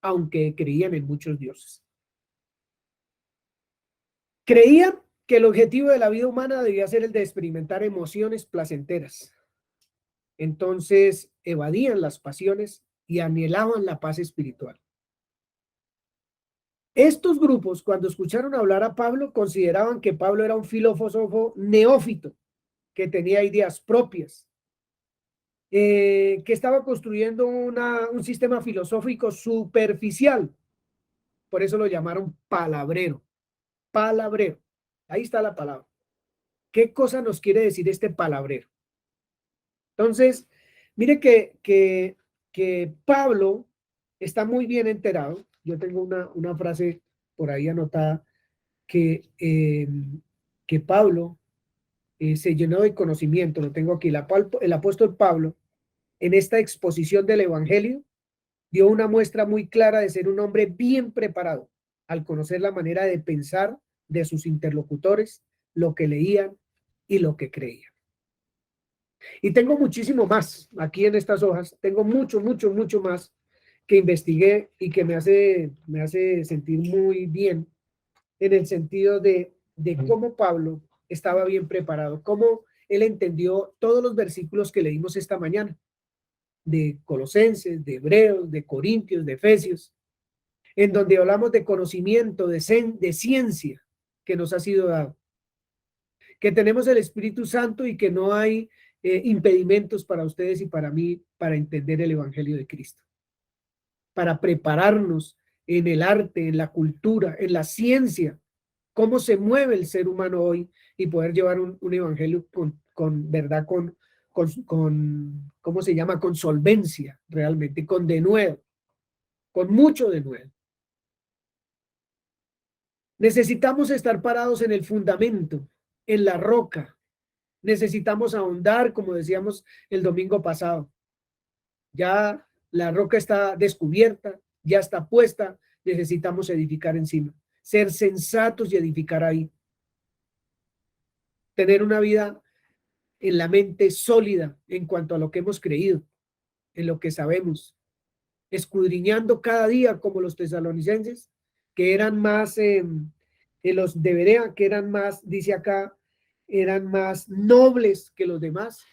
aunque creían en muchos dioses. Creían que el objetivo de la vida humana debía ser el de experimentar emociones placenteras. Entonces evadían las pasiones y anhelaban la paz espiritual. Estos grupos, cuando escucharon hablar a Pablo, consideraban que Pablo era un filósofo neófito, que tenía ideas propias, que estaba construyendo un sistema filosófico superficial. Por eso lo llamaron palabrero. Palabrero. Ahí está la palabra. ¿Qué cosa nos quiere decir este palabrero? Entonces, mire que Pablo está muy bien enterado. Yo tengo una frase por ahí anotada que Pablo se llenó de conocimiento. Lo tengo aquí. El apóstol Pablo, en esta exposición del Evangelio, dio una muestra muy clara de ser un hombre bien preparado al conocer la manera de pensar de sus interlocutores, lo que leían y lo que creían. Y tengo muchísimo más aquí en estas hojas, tengo mucho más que investigué y que me hace sentir muy bien en el sentido de cómo Pablo estaba bien preparado, cómo él entendió todos los versículos que leímos esta mañana, de Colosenses, de Hebreos, de Corintios, de Efesios, en donde hablamos de conocimiento, de ciencia que nos ha sido dado, que tenemos el Espíritu Santo y que no hay impedimentos para ustedes y para mí para entender el Evangelio de Cristo, para prepararnos en el arte, en la cultura, en la ciencia, cómo se mueve el ser humano hoy y poder llevar un evangelio con verdad, con ¿cómo se llama? Con solvencia, realmente, con denuedo, con mucho denuedo. Necesitamos estar parados en el fundamento, en la roca. Necesitamos ahondar, como decíamos el domingo pasado. Ya la roca está descubierta, ya está puesta, necesitamos edificar encima, ser sensatos y edificar ahí. Tener una vida en la mente sólida en cuanto a lo que hemos creído, en lo que sabemos, escudriñando cada día como los tesalonicenses, que eran más, los de Berea, que eran más, dice acá, eran más nobles que los demás,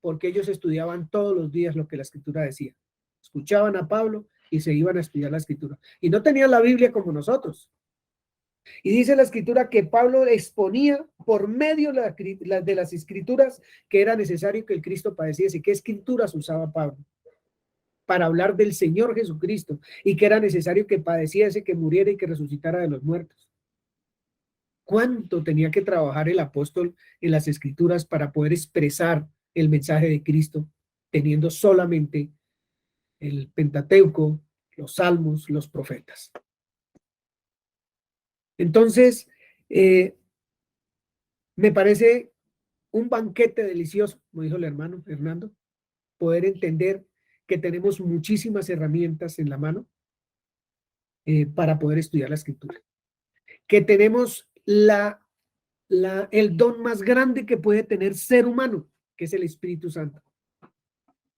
porque ellos estudiaban todos los días lo que la Escritura decía. Escuchaban a Pablo y se iban a estudiar la Escritura. Y no tenían la Biblia como nosotros. Y dice la Escritura que Pablo exponía por medio de las Escrituras que era necesario que el Cristo padeciese. ¿Qué Escrituras usaba Pablo? Para hablar del Señor Jesucristo y que era necesario que padeciese, que muriera y que resucitara de los muertos. ¿Cuánto tenía que trabajar el apóstol en las Escrituras para poder expresar el mensaje de Cristo, teniendo solamente el Pentateuco, los Salmos, los profetas? Entonces, me parece un banquete delicioso, como dijo el hermano Fernando, poder entender que tenemos muchísimas herramientas en la mano para poder estudiar la escritura, que tenemos el don más grande que puede tener ser humano, que es el Espíritu Santo,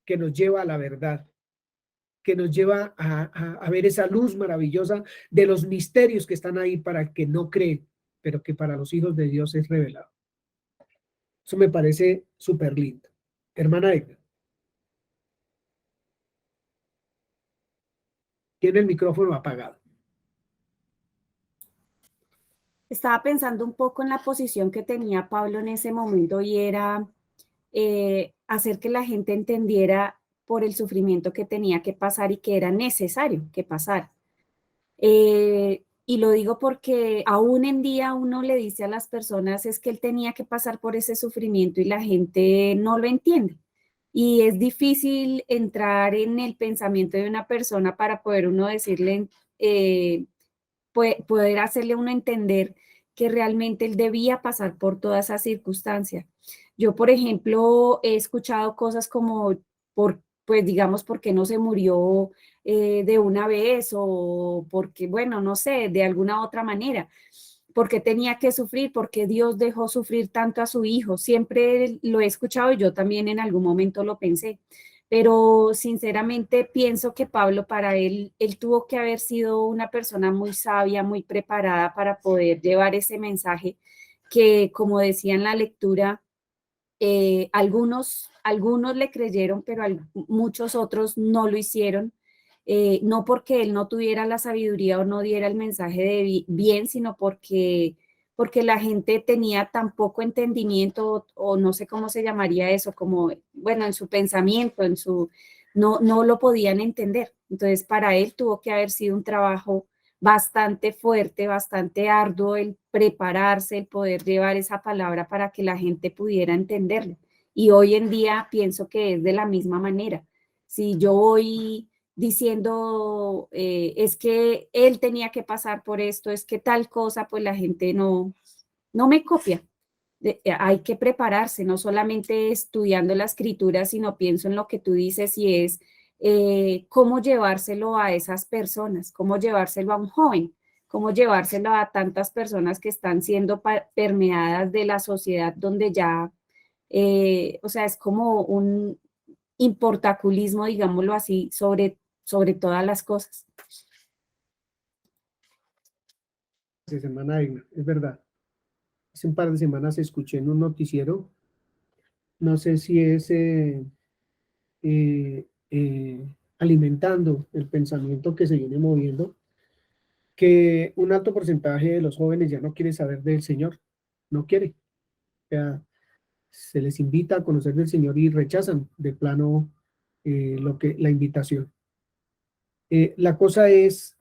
que nos lleva a la verdad, que nos lleva a ver esa luz maravillosa de los misterios que están ahí para el que no cree, pero que para los hijos de Dios es revelado. Eso me parece súper lindo. Hermana Edna. Tiene el micrófono apagado. Estaba pensando un poco en la posición que tenía Pablo en ese momento y era hacer que la gente entendiera por el sufrimiento que tenía que pasar y que era necesario que pasara. Y lo digo porque aún en día uno le dice a las personas es que él tenía que pasar por ese sufrimiento y la gente no lo entiende. Y es difícil entrar en el pensamiento de una persona para poder uno decirle, poder hacerle uno entender que realmente él debía pasar por toda esa circunstancia. Yo, por ejemplo, he escuchado cosas como, pues digamos, ¿por qué no se murió de una vez? O porque, bueno, no sé, de alguna otra manera. ¿Por qué tenía que sufrir? ¿Por qué Dios dejó sufrir tanto a su hijo? Siempre lo he escuchado y yo también en algún momento lo pensé. Pero sinceramente pienso que Pablo, para él tuvo que haber sido una persona muy sabia, muy preparada para poder llevar ese mensaje que, como decía en la lectura, algunos le creyeron, pero muchos otros no lo hicieron. No porque él no tuviera la sabiduría o no diera el mensaje de bien, sino porque la gente tenía tan poco entendimiento o no sé cómo se llamaría eso, como, bueno, en su pensamiento, no lo podían entender. Entonces, para él tuvo que haber sido un trabajo bastante fuerte, bastante arduo el prepararse, el poder llevar esa palabra para que la gente pudiera entenderlo. Y hoy en día pienso que es de la misma manera. Si yo voy diciendo, es que él tenía que pasar por esto, es que tal cosa, pues la gente no me copia. Hay que prepararse, no solamente estudiando la escritura, sino pienso en lo que tú dices y es cómo llevárselo a esas personas, cómo llevárselo a un joven, cómo llevárselo a tantas personas que están siendo permeadas de la sociedad donde ya, o sea, es como un importaculismo, digámoslo así, sobre todas las cosas. Semana Digna, es verdad. Hace un par de semanas escuché en un noticiero, no sé si es alimentando el pensamiento que se viene moviendo, que un alto porcentaje de los jóvenes ya no quiere saber del Señor, no quiere. O sea, se les invita a conocer del Señor y rechazan de plano la invitación. La cosa es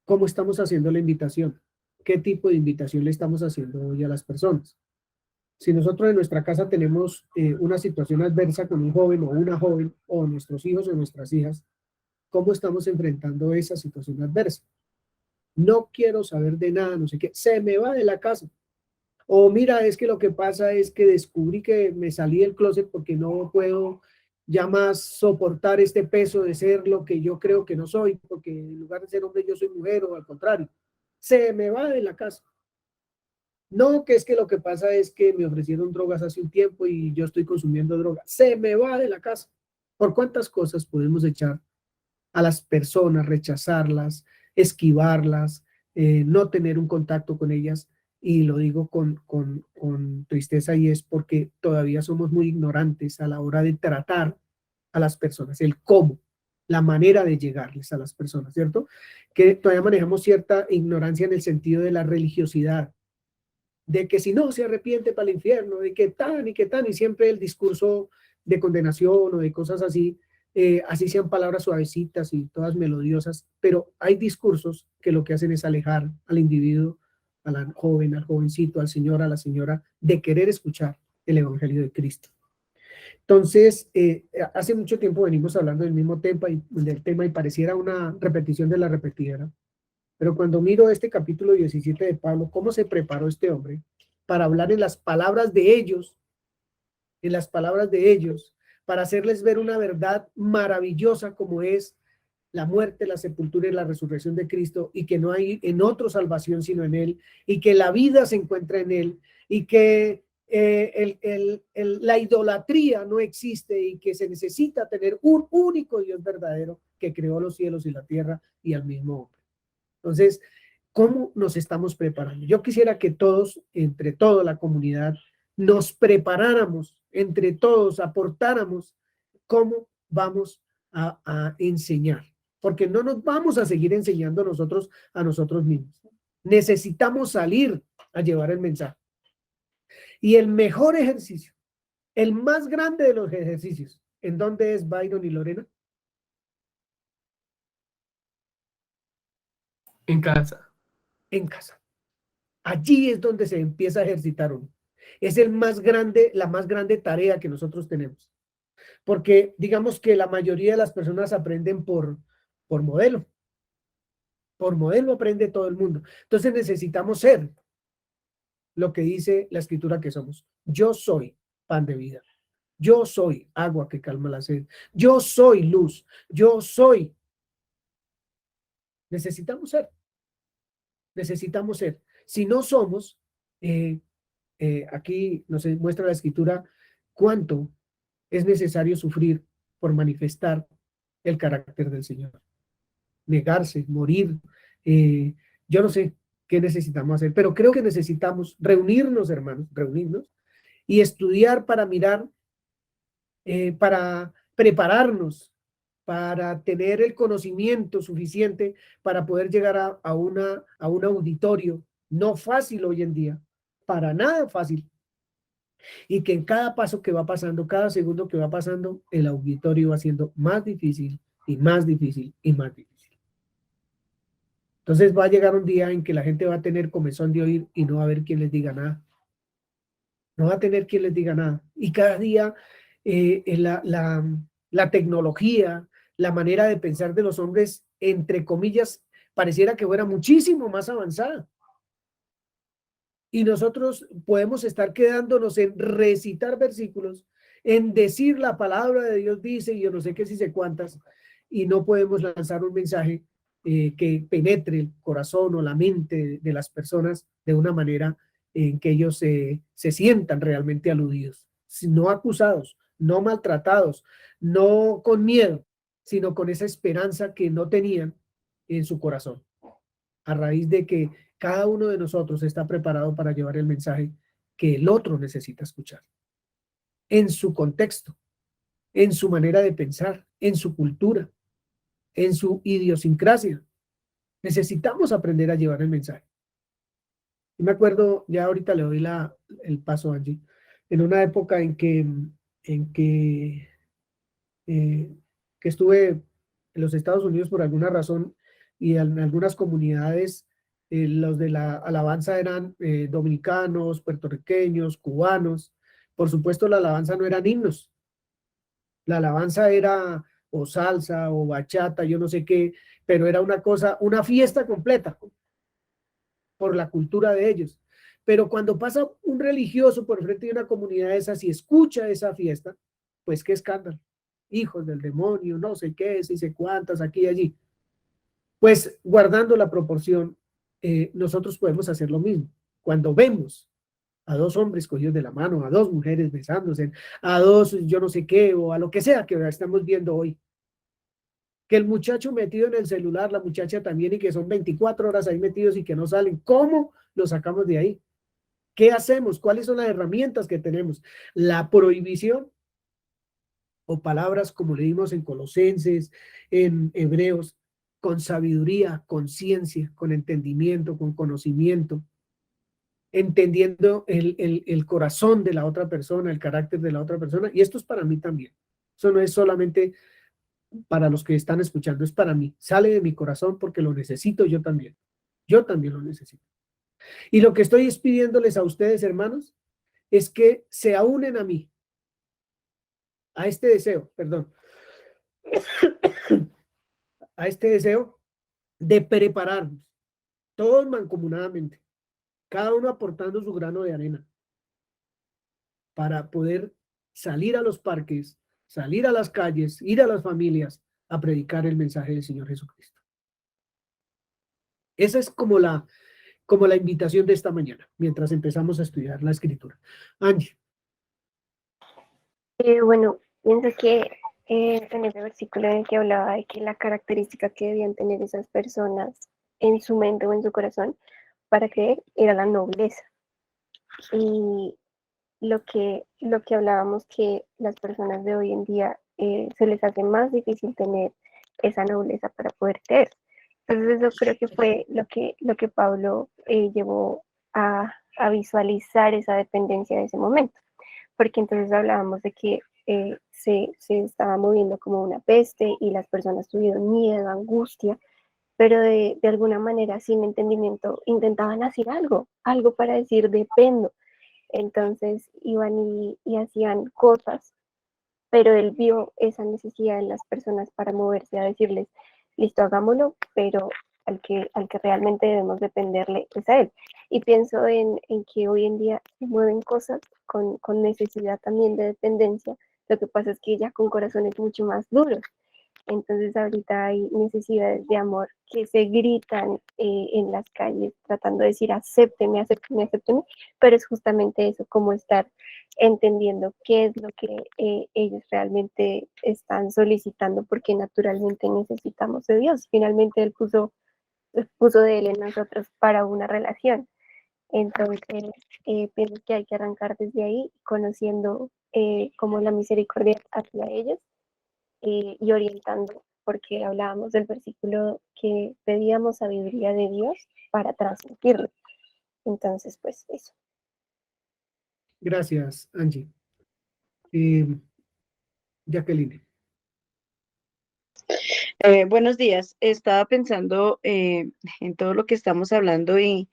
cómo estamos haciendo la invitación, qué tipo de invitación le estamos haciendo hoy a las personas. Si nosotros en nuestra casa tenemos una situación adversa con un joven o una joven, o nuestros hijos o nuestras hijas, ¿cómo estamos enfrentando esa situación adversa? No quiero saber de nada, no sé qué, se me va de la casa. O mira, es que lo que pasa es que descubrí que me salí del closet porque no puedo ya más soportar este peso de ser lo que yo creo que no soy, porque en lugar de ser hombre yo soy mujer, o al contrario, se me va de la casa. No, que es que lo que pasa es que me ofrecieron drogas hace un tiempo y yo estoy consumiendo drogas. Se me va de la casa. ¿Por cuántas cosas podemos echar a las personas, rechazarlas, esquivarlas, no tener un contacto con ellas? Y lo digo con tristeza, y es porque todavía somos muy ignorantes a la hora de tratar a las personas, el cómo, la manera de llegarles a las personas, ¿cierto? Que todavía manejamos cierta ignorancia en el sentido de la religiosidad, de que si no se arrepiente para el infierno, de que tan y que tan, y siempre el discurso de condenación o de cosas así, así sean palabras suavecitas y todas melodiosas, pero hay discursos que lo que hacen es alejar al individuo, a la joven, al jovencito, al señor, a la señora, de querer escuchar el Evangelio de Cristo. Entonces, hace mucho tiempo venimos hablando del mismo tema y pareciera una repetición de la repetidera. Pero cuando miro este capítulo 17 de Pablo, cómo se preparó este hombre para hablar en las palabras de ellos, para hacerles ver una verdad maravillosa como es la muerte, la sepultura y la resurrección de Cristo, y que no hay en otro salvación sino en Él, y que la vida se encuentra en Él, y que la idolatría no existe, y que se necesita tener un único Dios verdadero que creó los cielos y la tierra y al mismo hombre. Entonces, ¿cómo nos estamos preparando? Yo quisiera que todos, entre toda la comunidad, nos preparáramos, entre todos aportáramos cómo vamos a enseñar, porque no nos vamos a seguir enseñando nosotros a nosotros mismos. Necesitamos salir a llevar el mensaje. Y el mejor ejercicio, el más grande de los ejercicios, ¿en dónde es Byron y Lorena? En casa. En casa. Allí es donde se empieza a ejercitar uno. Es el más grande, la más grande tarea que nosotros tenemos. Porque digamos que la mayoría de las personas aprenden por modelo. Por modelo aprende todo el mundo. Entonces necesitamos ser lo que dice la escritura que somos. Yo soy pan de vida. Yo soy agua que calma la sed. Yo soy luz. Yo soy. Necesitamos ser. Necesitamos ser. Si no somos, aquí nos muestra la escritura cuánto es necesario sufrir por manifestar el carácter del Señor. Negarse, morir, yo no sé qué necesitamos hacer, pero creo que necesitamos reunirnos, hermanos, reunirnos y estudiar para mirar, para prepararnos, para tener el conocimiento suficiente para poder llegar a un auditorio no fácil hoy en día, para nada fácil, y que en cada paso que va pasando, cada segundo que va pasando, el auditorio va siendo más difícil y más difícil y más difícil. Entonces va a llegar un día en que la gente va a tener comezón de oír y no va a haber quien les diga nada. No va a tener quien les diga nada. Y cada día la tecnología, la manera de pensar de los hombres, entre comillas, pareciera que fuera muchísimo más avanzada. Y nosotros podemos estar quedándonos en recitar versículos, en decir la palabra de Dios dice, y yo no sé qué si sé cuántas, y no podemos lanzar un mensaje que penetre el corazón o la mente de las personas de una manera en que ellos se sientan realmente aludidos, no acusados, no maltratados, no con miedo, sino con esa esperanza que no tenían en su corazón, a raíz de que cada uno de nosotros está preparado para llevar el mensaje que el otro necesita escuchar, en su contexto, en su manera de pensar, en su cultura, en su idiosincrasia. Necesitamos aprender a llevar el mensaje. Y me acuerdo, ya ahorita le doy el paso a Angie, en una época en que estuve en los Estados Unidos por alguna razón, y en algunas comunidades los de la alabanza eran dominicanos, puertorriqueños, cubanos. Por supuesto, la alabanza no eran himnos. La alabanza era o salsa o bachata, yo no sé qué, pero era una cosa, una fiesta completa por la cultura de ellos. Pero cuando pasa un religioso por frente de una comunidad de esas y escucha esa fiesta, pues qué escándalo. Hijos del demonio, no sé qué, si sé cuántas, aquí y allí. Pues guardando la proporción, nosotros podemos hacer lo mismo. Cuando vemos a dos hombres cogidos de la mano, a dos mujeres besándose, a dos yo no sé qué, o a lo que sea que estamos viendo hoy, que el muchacho metido en el celular, la muchacha también, y que son 24 horas ahí metidos y que no salen, ¿cómo lo sacamos de ahí? ¿Qué hacemos? ¿Cuáles son las herramientas que tenemos? La prohibición, o palabras como leímos en Colosenses, en Hebreos, con sabiduría, con ciencia, con entendimiento, con conocimiento, entendiendo el corazón de la otra persona, el carácter de la otra persona. Y esto es para mí también. Eso no es solamente para los que están escuchando, es para mí. Sale de mi corazón porque lo necesito yo también. Yo también lo necesito. Y lo que estoy pidiéndoles a ustedes, hermanos, es que se unen a mí, a este deseo, perdón, a este deseo de prepararnos, todos mancomunadamente, cada uno aportando su grano de arena para poder salir a los parques, salir a las calles, ir a las familias a predicar el mensaje del Señor Jesucristo. Esa es como la invitación de esta mañana, mientras empezamos a estudiar la Escritura. Angie. Bueno, pienso que en ese versículo en el que hablaba de que la característica que debían tener esas personas en su mente o en su corazón para creer era la nobleza. Y lo que hablábamos que las personas de hoy en día se les hace más difícil tener esa nobleza para poder creer. Entonces eso creo que fue lo que Pablo llevó a visualizar esa dependencia de ese momento, porque entonces hablábamos de que se estaba moviendo como una peste y las personas tuvieron miedo, angustia, pero de alguna manera sin entendimiento intentaban hacer algo para decir dependo. Entonces iban y hacían cosas, pero él vio esa necesidad en las personas para moverse a decirles, listo, hagámoslo, pero al que realmente debemos dependerle es a él. Y pienso en que hoy en día se mueven cosas con necesidad también de dependencia. Lo que pasa es que ya con corazones mucho más duros. Entonces ahorita hay necesidades de amor que se gritan en las calles tratando de decir acépteme, acépteme, acépteme, pero es justamente eso, como estar entendiendo qué es lo que ellos realmente están solicitando, porque naturalmente necesitamos de Dios. Finalmente Él puso de Él en nosotros para una relación. Entonces, pienso que hay que arrancar desde ahí, conociendo como la misericordia hacia ellos y orientando, porque hablábamos del versículo que pedíamos sabiduría de Dios para transmitirlo. Entonces, pues eso. Gracias, Angie. Jacqueline. Buenos días. Estaba pensando en todo lo que estamos hablando y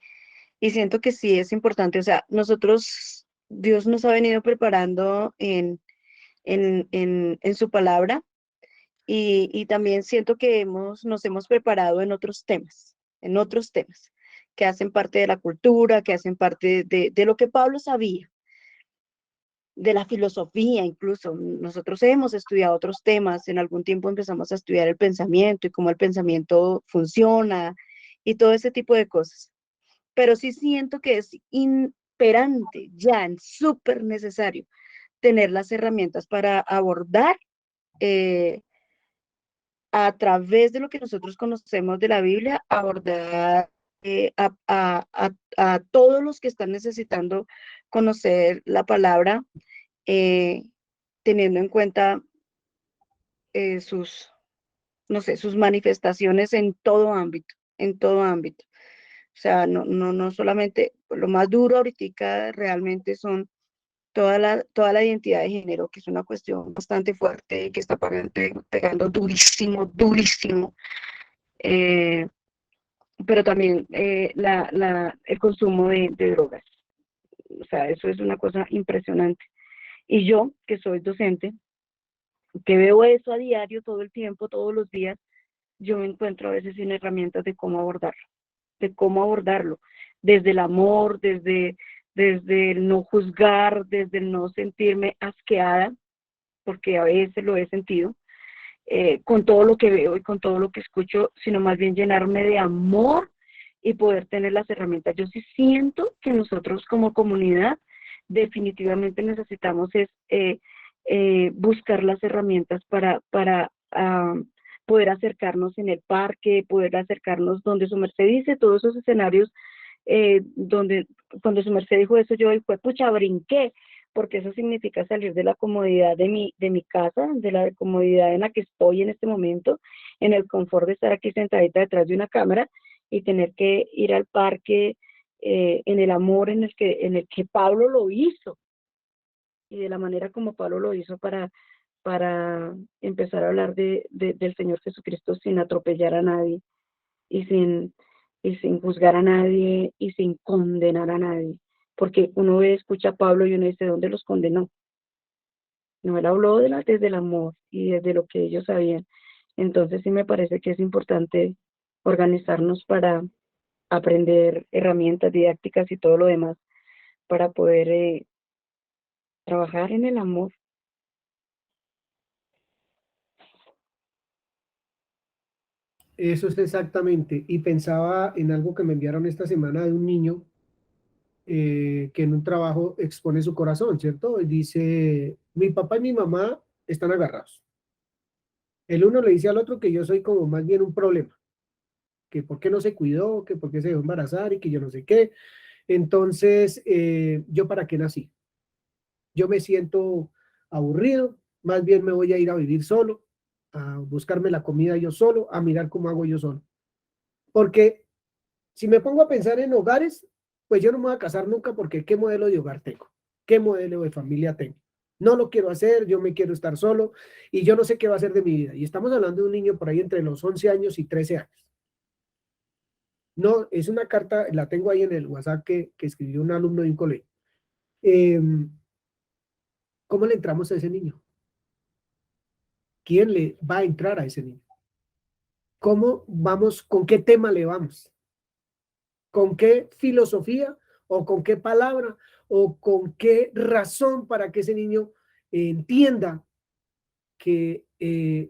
siento que sí es importante. O sea, nosotros, Dios nos ha venido preparando en su palabra y también siento que nos hemos preparado en otros temas que hacen parte de la cultura, que hacen parte de lo que Pablo sabía, de la filosofía incluso. Nosotros hemos estudiado otros temas, en algún tiempo empezamos a estudiar el pensamiento y cómo el pensamiento funciona y todo ese tipo de cosas. Pero sí siento que es imperante, ya, súper necesario tener las herramientas para abordar a través de lo que nosotros conocemos de la Biblia, abordar a todos los que están necesitando conocer la palabra, teniendo en cuenta sus, no sé, sus manifestaciones en todo ámbito, en todo ámbito. O sea, no solamente, lo más duro ahorita realmente son toda la identidad de género, que es una cuestión bastante fuerte, que está pegando durísimo, durísimo. Pero también el consumo de drogas. O sea, eso es una cosa impresionante. Y yo, que soy docente, que veo eso a diario, todo el tiempo, todos los días, yo me encuentro a veces sin herramientas de cómo abordarlo, desde el amor, desde el no juzgar, desde el no sentirme asqueada, porque a veces lo he sentido, con todo lo que veo y con todo lo que escucho, sino más bien llenarme de amor y poder tener las herramientas. Yo sí siento que nosotros como comunidad definitivamente necesitamos buscar las herramientas para poder acercarnos en el parque, poder acercarnos donde su merced dice, todos esos escenarios donde cuando su merced dijo eso, yo fue pucha, brinqué, porque eso significa salir de la comodidad de mi casa, de la comodidad en la que estoy en este momento, en el confort de estar aquí sentadita detrás de una cámara y tener que ir al parque en el amor en el que Pablo lo hizo y de la manera como Pablo lo hizo para empezar a hablar del Señor Jesucristo sin atropellar a nadie y sin juzgar a nadie y sin condenar a nadie. Porque uno escucha a Pablo y uno dice, ¿dónde los condenó? No, él habló desde el amor y desde lo que ellos sabían. Entonces sí me parece que es importante organizarnos para aprender herramientas didácticas y todo lo demás para poder trabajar en el amor. Eso es exactamente. Y pensaba en algo que me enviaron esta semana de un niño que en un trabajo expone su corazón, ¿cierto? Y dice, mi papá y mi mamá están agarrados. El uno le dice al otro que yo soy como más bien un problema, que por qué no se cuidó, que por qué se dejó embarazar y que yo no sé qué. Entonces, ¿yo para qué nací? Yo me siento aburrido, más bien me voy a ir a vivir solo, a buscarme la comida yo solo, a mirar cómo hago yo solo. Porque si me pongo a pensar en hogares, pues yo no me voy a casar nunca porque ¿qué modelo de hogar tengo? ¿Qué modelo de familia tengo? No lo quiero hacer, yo me quiero estar solo y yo no sé qué va a hacer de mi vida. Y estamos hablando de un niño por ahí entre los 11 años y 13 años. No, es una carta, la tengo ahí en el WhatsApp que escribió un alumno de un colegio. ¿Cómo le entramos a ese niño? ¿Quién le va a entrar a ese niño? ¿Cómo vamos, con qué tema le vamos? ¿Con qué filosofía o con qué palabra o con qué razón para que ese niño entienda que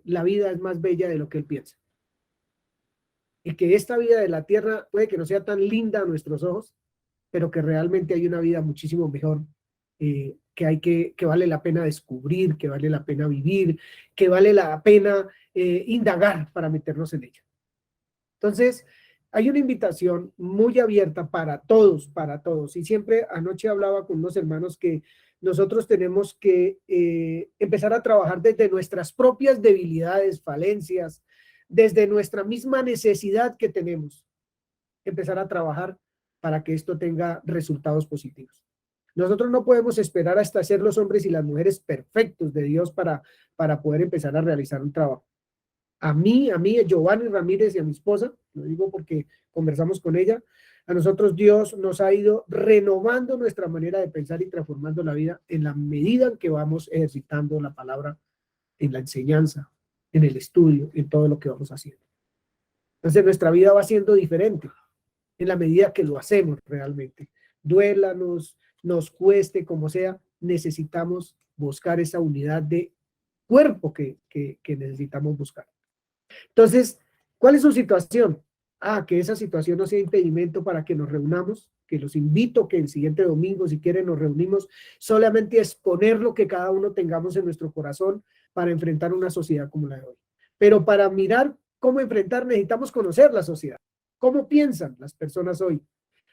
la vida es más bella de lo que él piensa? Y que esta vida de la tierra puede que no sea tan linda a nuestros ojos, pero que realmente hay una vida muchísimo mejor, que vale la pena descubrir, que vale la pena vivir, que vale la pena indagar para meternos en ella. Entonces, hay una invitación muy abierta para todos, para todos. Y siempre anoche hablaba con unos hermanos que nosotros tenemos que empezar a trabajar desde nuestras propias debilidades, falencias, desde nuestra misma necesidad que tenemos. Empezar a trabajar para que esto tenga resultados positivos. Nosotros no podemos esperar hasta ser los hombres y las mujeres perfectos de Dios para poder empezar a realizar un trabajo. A mí, Giovanni Ramírez y a mi esposa, lo digo porque conversamos con ella, a nosotros Dios nos ha ido renovando nuestra manera de pensar y transformando la vida en la medida en que vamos ejercitando la palabra en la enseñanza, en el estudio, en todo lo que vamos haciendo. Entonces nuestra vida va siendo diferente en la medida que lo hacemos realmente. Duélanos, nos cueste, como sea, necesitamos buscar esa unidad de cuerpo que necesitamos buscar. Entonces, ¿cuál es su situación? Que esa situación no sea impedimento para que nos reunamos, que los invito que el siguiente domingo, si quieren, nos reunimos solamente a exponer lo que cada uno tengamos en nuestro corazón para enfrentar una sociedad como la de hoy. Pero para mirar cómo enfrentar necesitamos conocer la sociedad. ¿Cómo piensan las personas hoy?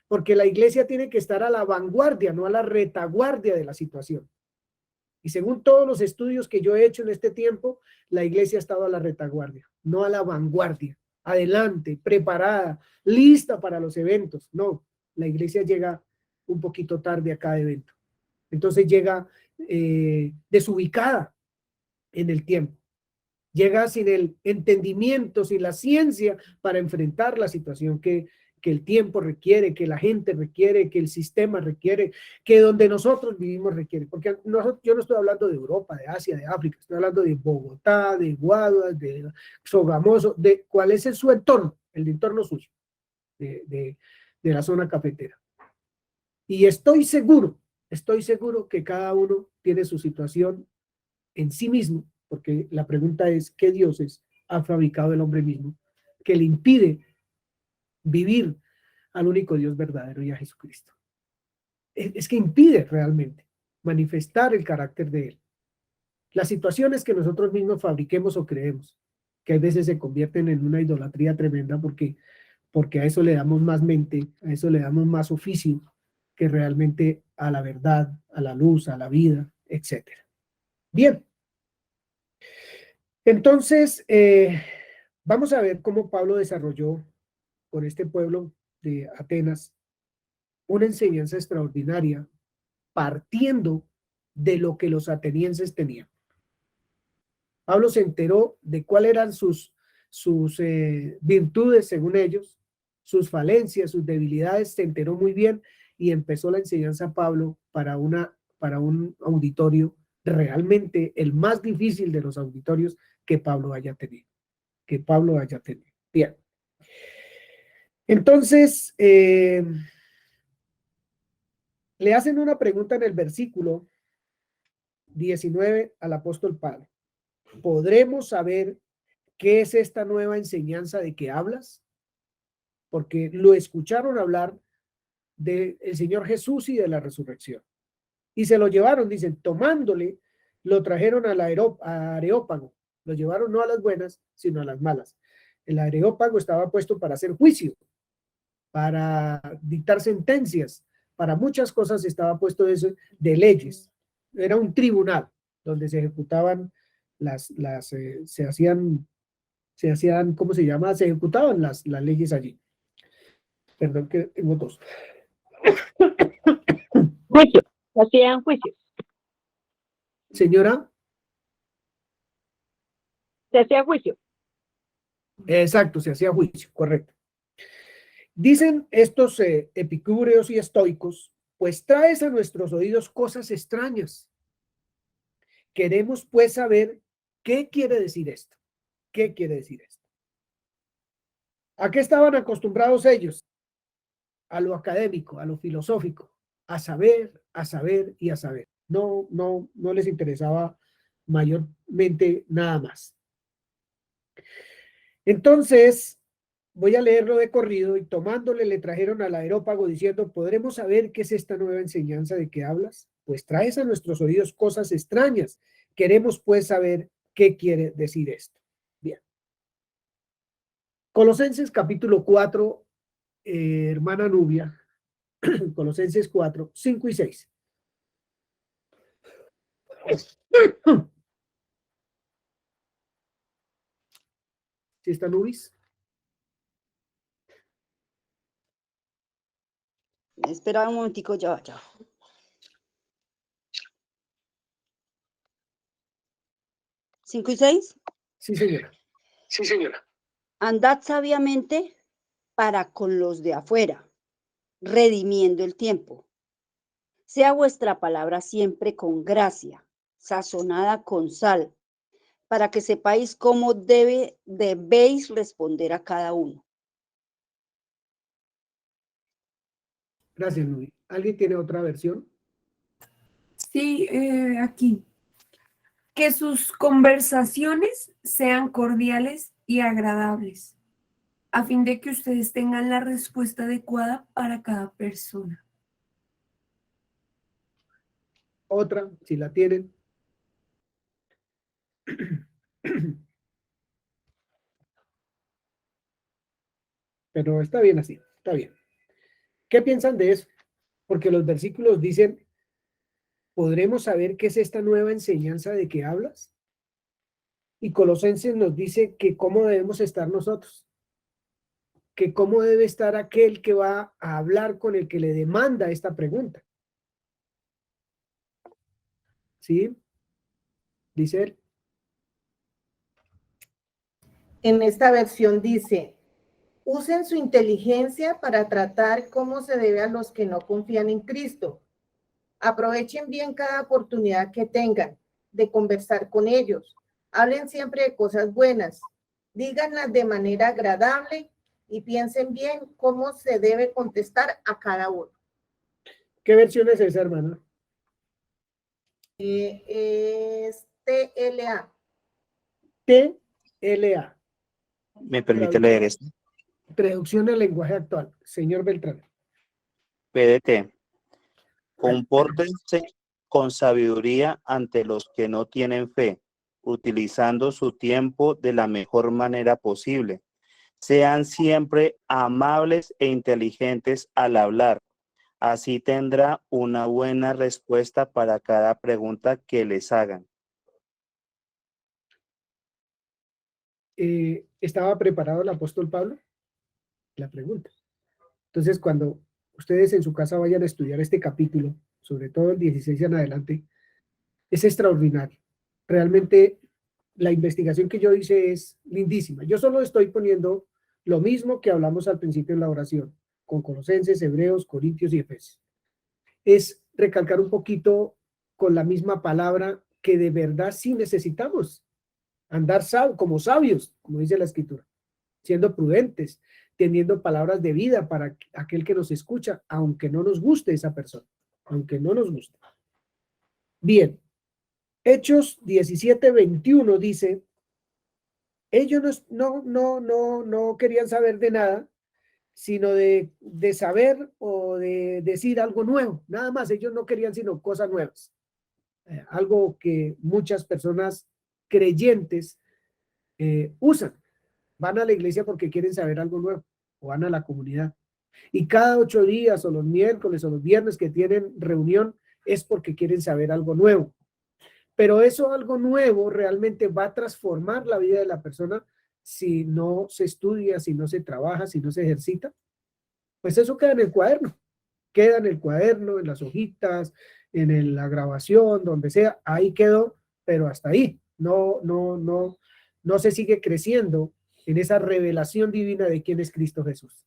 Porque la iglesia tiene que estar a la vanguardia, no a la retaguardia de la situación. Y según todos los estudios que yo he hecho en este tiempo, la iglesia ha estado a la retaguardia, no a la vanguardia, adelante, preparada, lista para los eventos. No, la iglesia llega un poquito tarde a cada evento. Entonces llega desubicada en el tiempo. Llega sin el entendimiento, sin la ciencia para enfrentar la situación que el tiempo requiere, que la gente requiere, que el sistema requiere, que donde nosotros vivimos requiere. Porque yo no estoy hablando de Europa, de Asia, de África, estoy hablando de Bogotá, de Guaduas, de Sogamoso, de cuál es su entorno, el entorno suyo, de la zona cafetera. Y estoy seguro que cada uno tiene su situación en sí mismo, porque la pregunta es, ¿qué dioses ha fabricado el hombre mismo que le impide vivir al único Dios verdadero y a Jesucristo? Es que impide realmente manifestar el carácter de Él. Las situaciones que nosotros mismos fabriquemos o creemos, que a veces se convierten en una idolatría tremenda porque a eso le damos más mente, a eso le damos más oficio que realmente a la verdad, a la luz, a la vida, etc. Bien. Entonces, vamos a ver cómo Pablo desarrolló con este pueblo de Atenas una enseñanza extraordinaria partiendo de lo que los atenienses tenían. Pablo se enteró de cuáles eran sus virtudes según ellos, sus falencias, sus debilidades, se enteró muy bien y empezó la enseñanza a Pablo para un auditorio realmente el más difícil de los auditorios que Pablo haya tenido. Bien. Entonces, le hacen una pregunta en el versículo 19 al apóstol Pablo. ¿Podremos saber ¿qué es esta nueva enseñanza de que hablas? Porque lo escucharon hablar del Señor Jesús y de la resurrección. Y se lo llevaron, dicen, tomándole, lo trajeron al Areópago. Lo llevaron no a las buenas, sino a las malas. El Areópago estaba puesto para hacer juicio, para dictar sentencias, para muchas cosas estaba puesto eso de leyes. Era un tribunal donde se ejecutaban se hacían, ¿cómo se llama? Se ejecutaban las leyes allí. Perdón que tengo tos. Juicio, hacían juicios. Señora. Se hacía juicio. Exacto, se hacía juicio, correcto. Dicen estos epicúreos y estoicos, pues traes a nuestros oídos cosas extrañas. Queremos pues saber qué quiere decir esto. ¿Qué quiere decir esto? ¿A qué estaban acostumbrados ellos? A lo académico, a lo filosófico, a saber y a saber. No les interesaba mayormente nada más. Entonces, voy a leerlo de corrido y tomándole le trajeron al Areópago diciendo, ¿podremos saber qué es esta nueva enseñanza de que hablas? Pues traes a nuestros oídos cosas extrañas. Queremos pues saber qué quiere decir esto. Bien. Colosenses capítulo 4, hermana Nubia, Colosenses 4, 5 y 6. ¿Sí está Nubis? Espera un momentico, ya. ¿5 y 6? Sí, señora. Sí, señora. Andad sabiamente para con los de afuera, redimiendo el tiempo. Sea vuestra palabra siempre con gracia, sazonada con sal, para que sepáis cómo debéis responder a cada uno. Gracias, Nubis. ¿Alguien tiene otra versión? Sí, aquí. Que sus conversaciones sean cordiales y agradables, a fin de que ustedes tengan la respuesta adecuada para cada persona. Otra, si la tienen. Pero está bien así, está bien. ¿Qué piensan de eso? Porque los versículos dicen, ¿podremos saber qué es esta nueva enseñanza de que hablas? Y Colosenses nos dice que cómo debemos estar nosotros, que cómo debe estar aquel que va a hablar con el que le demanda esta pregunta. ¿Sí? Dice él. En esta versión dice, usen su inteligencia para tratar cómo se debe a los que no confían en Cristo. Aprovechen bien cada oportunidad que tengan de conversar con ellos. Hablen siempre de cosas buenas. Díganlas de manera agradable y piensen bien cómo se debe contestar a cada uno. ¿Qué versión es esa, hermana? Es TLA. TLA. ¿Me permite leer esto? Traducción al lenguaje actual. Señor Beltrán. PDT. Compórtense con sabiduría ante los que no tienen fe, utilizando su tiempo de la mejor manera posible. Sean siempre amables e inteligentes al hablar. Así tendrá una buena respuesta para cada pregunta que les hagan. ¿Estaba preparado el apóstol Pablo? La pregunta. Entonces, cuando ustedes en su casa vayan a estudiar este capítulo, sobre todo el 16 en adelante, es extraordinario. Realmente la investigación que yo hice es lindísima. Yo solo estoy poniendo lo mismo que hablamos al principio en la oración, con Colosenses, Hebreos, Corintios y Efesios. Es recalcar un poquito con la misma palabra que de verdad sí necesitamos andar como sabios, como dice la Escritura, siendo prudentes, teniendo palabras de vida para aquel que nos escucha, aunque no nos guste esa persona, aunque no nos guste. Bien, Hechos 17:21 dice, Ellos no querían saber de nada, sino de saber o de decir algo nuevo. Nada más, ellos no querían sino cosas nuevas. Algo que muchas personas creyentes usan. Van a la iglesia porque quieren saber algo nuevo, o van a la comunidad. Y cada 8 días, o los miércoles, o los viernes que tienen reunión, es porque quieren saber algo nuevo. Pero eso algo nuevo realmente va a transformar la vida de la persona si no se estudia, si no se trabaja, si no se ejercita. Pues eso queda en el cuaderno. Queda en el cuaderno, en las hojitas, la grabación, donde sea. Ahí quedó, pero hasta ahí. No se sigue creciendo en esa revelación divina de quién es Cristo Jesús,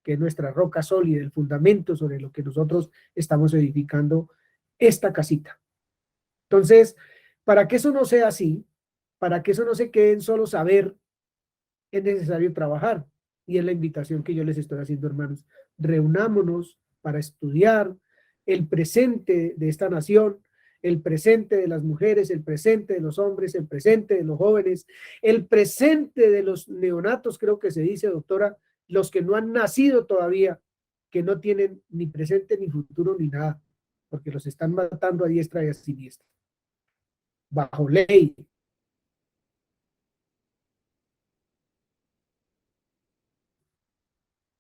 que es nuestra roca sólida, el fundamento sobre lo que nosotros estamos edificando esta casita. Entonces, para que eso no sea así, para que eso no se quede en solo saber, es necesario trabajar. Y es la invitación que yo les estoy haciendo, hermanos. Reunámonos para estudiar el presente de esta nación, el presente de las mujeres, el presente de los hombres, el presente de los jóvenes, el presente de los neonatos, creo que se dice, doctora, los que no han nacido todavía, que no tienen ni presente, ni futuro, ni nada, porque los están matando a diestra y a siniestra, bajo ley.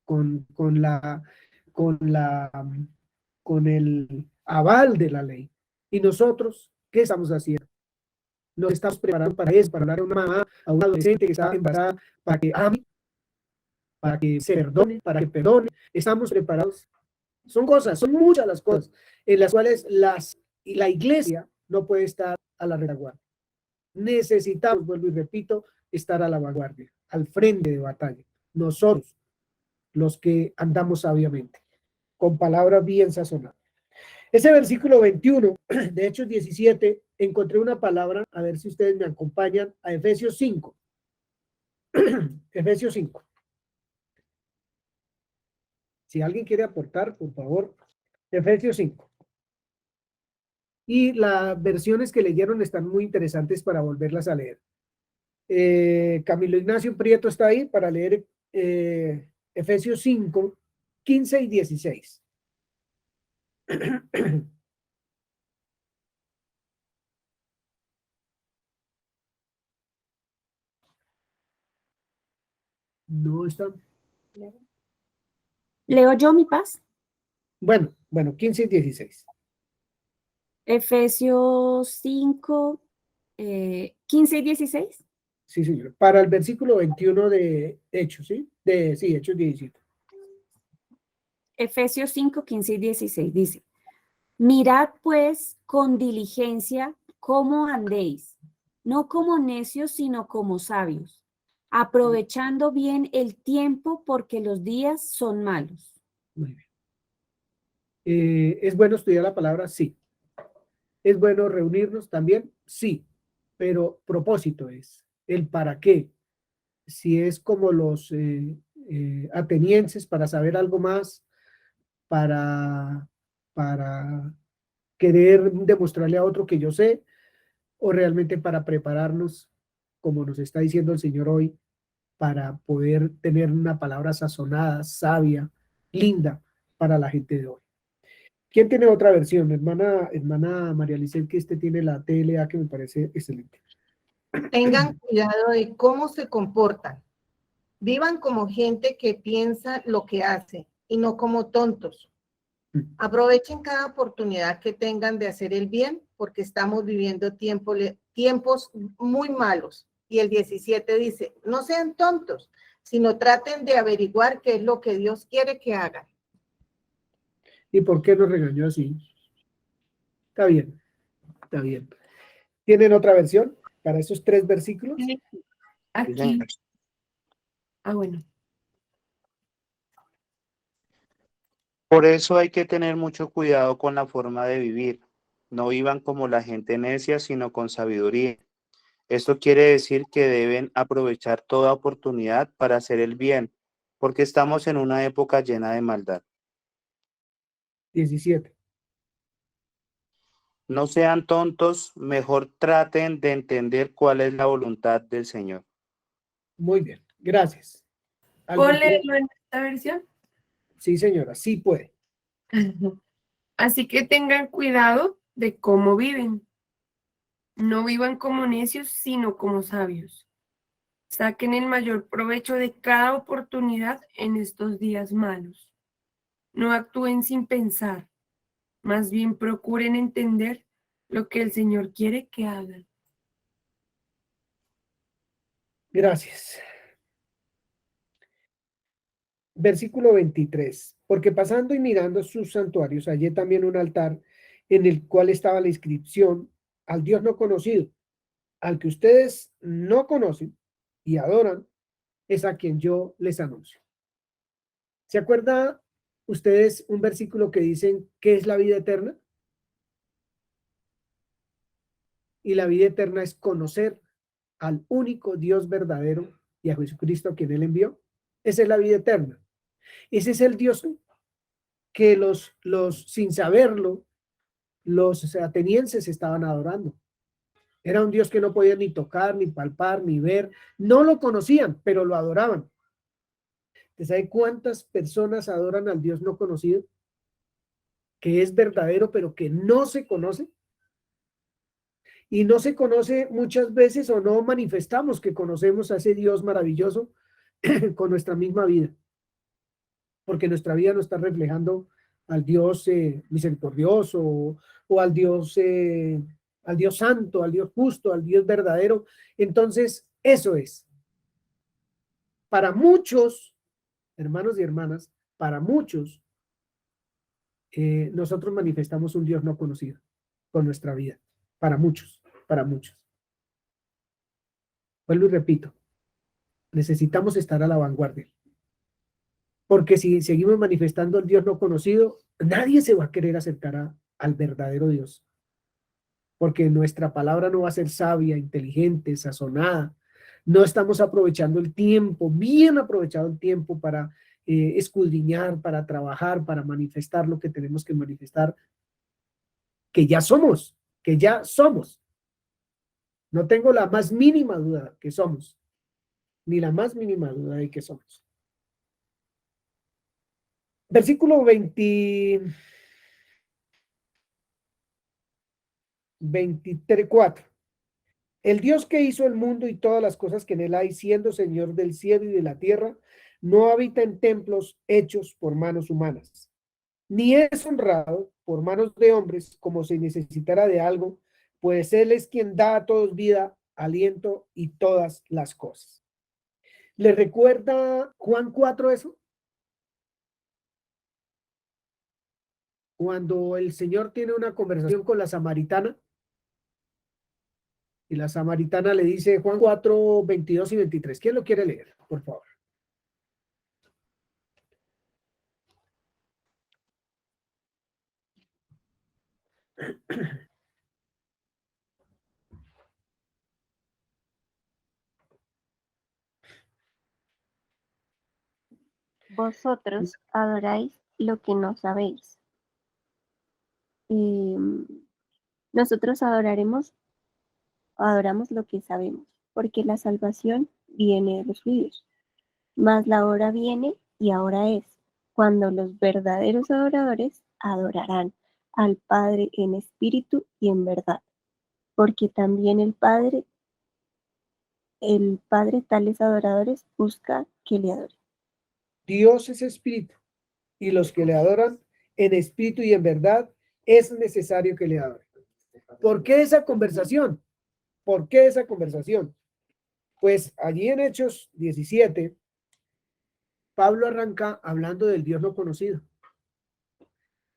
Con el aval de la ley. ¿Y nosotros qué estamos haciendo? Nos estamos preparando para eso, para hablar a una mamá, a un adolescente que está embarazada, para que ame, para que se perdone, para que perdone. Estamos preparados. Son muchas las cosas en las cuales la iglesia no puede estar a la retaguardia. Necesitamos, vuelvo y repito, estar a la vanguardia, al frente de batalla. Nosotros, los que andamos sabiamente, con palabras bien sazonadas. Ese versículo 21 de Hechos 17, encontré una palabra, a ver si ustedes me acompañan, a Efesios 5. Efesios 5. Si alguien quiere aportar, por favor, Efesios 5. Y las versiones que leyeron están muy interesantes para volverlas a leer. Camilo Ignacio Prieto está ahí para leer Efesios 5, 15 y 16. No está. ¿Leo yo, mi paz? Bueno, 15 y 16. Efesios 5, 15 y 16. Sí, señor. Para el versículo 21 de Hechos, ¿sí? Hechos 17. Efesios 5, 15 y 16 dice: mirad pues con diligencia cómo andéis, no como necios, sino como sabios, aprovechando bien el tiempo porque los días son malos. Muy bien. ¿Es bueno estudiar la palabra? Sí. ¿Es bueno reunirnos también? Sí. Pero propósito es el para qué. Si es como los atenienses, para saber algo más, para querer demostrarle a otro que yo sé, o realmente para prepararnos, como nos está diciendo el Señor hoy, para poder tener una palabra sazonada, sabia, linda para la gente de hoy. ¿Quién tiene otra versión? Hermana María Licet, que tiene la TLA, que me parece excelente. Tengan cuidado de cómo se comportan. Vivan como gente que piensa lo que hace y no como tontos. Aprovechen cada oportunidad que tengan de hacer el bien, porque estamos viviendo tiempos muy malos. Y el 17 dice, no sean tontos, sino traten de averiguar qué es lo que Dios quiere que hagan. ¿Y por qué nos regañó así? Está bien, está bien. ¿Tienen otra versión para esos 3 versículos? Aquí. Bueno. Por eso hay que tener mucho cuidado con la forma de vivir. No vivan como la gente necia, sino con sabiduría. Esto quiere decir que deben aprovechar toda oportunidad para hacer el bien, porque estamos en una época llena de maldad. 17. No sean tontos, mejor traten de entender cuál es la voluntad del Señor. Muy bien, gracias. ¿Algo ¿Puedo que- leerlo en esta versión? Sí, señora, sí puede. Así que tengan cuidado de cómo viven. No vivan como necios, sino como sabios. Saquen el mayor provecho de cada oportunidad en estos días malos. No actúen sin pensar, más bien procuren entender lo que el Señor quiere que hagan. Gracias. Versículo 23. Porque pasando y mirando sus santuarios, hallé también un altar en el cual estaba la inscripción al Dios no conocido, al que ustedes no conocen y adoran, es a quien yo les anuncio. ¿Se acuerda ustedes un versículo que dicen qué es la vida eterna? Y la vida eterna es conocer al único Dios verdadero y a Jesucristo a quien él envió. Esa es la vida eterna. Ese es el Dios que sin saberlo, los atenienses estaban adorando. Era un Dios que no podían ni tocar, ni palpar, ni ver. No lo conocían, pero lo adoraban. ¿Usted sabe cuántas personas adoran al Dios no conocido? Que es verdadero, pero que no se conoce. Y no se conoce muchas veces o no manifestamos que conocemos a ese Dios maravilloso con nuestra misma vida. Porque nuestra vida no está reflejando al Dios misericordioso o al Dios santo, al Dios justo, al Dios verdadero. Entonces, eso es. Para muchos, hermanos y hermanas, para muchos, nosotros manifestamos un Dios no conocido con nuestra vida. Para muchos, para muchos. Vuelvo y repito, necesitamos estar a la vanguardia. Porque si seguimos manifestando el Dios no conocido, nadie se va a querer acercar al verdadero Dios. Porque nuestra palabra no va a ser sabia, inteligente, sazonada. No estamos aprovechando el tiempo, bien aprovechado el tiempo para escudriñar, para trabajar, para manifestar lo que tenemos que manifestar, que ya somos, que ya somos. No tengo la más mínima duda que somos, ni la más mínima duda de que somos. Versículo 24. El Dios que hizo el mundo y todas las cosas que en él hay, siendo Señor del cielo y de la tierra, no habita en templos hechos por manos humanas, ni es honrado por manos de hombres como si necesitara de algo, pues él es quien da a todos vida, aliento y todas las cosas. ¿Le recuerda Juan 4 eso? Cuando el Señor tiene una conversación con la samaritana, y la samaritana le dice, Juan 4, 22 y 23. ¿Quién lo quiere leer, por favor? Vosotros adoráis lo que no sabéis. Nosotros adoramos lo que sabemos, porque la salvación viene de los judíos. Mas la hora viene y ahora es, cuando los verdaderos adoradores adorarán al Padre en espíritu y en verdad, porque también el Padre tales adoradores busca que le adoren. Dios es espíritu, y los que le adoran en espíritu y en verdad es necesario que le adoren. ¿Por qué esa conversación? ¿Por qué esa conversación? Pues allí en Hechos 17, Pablo arranca hablando del Dios no conocido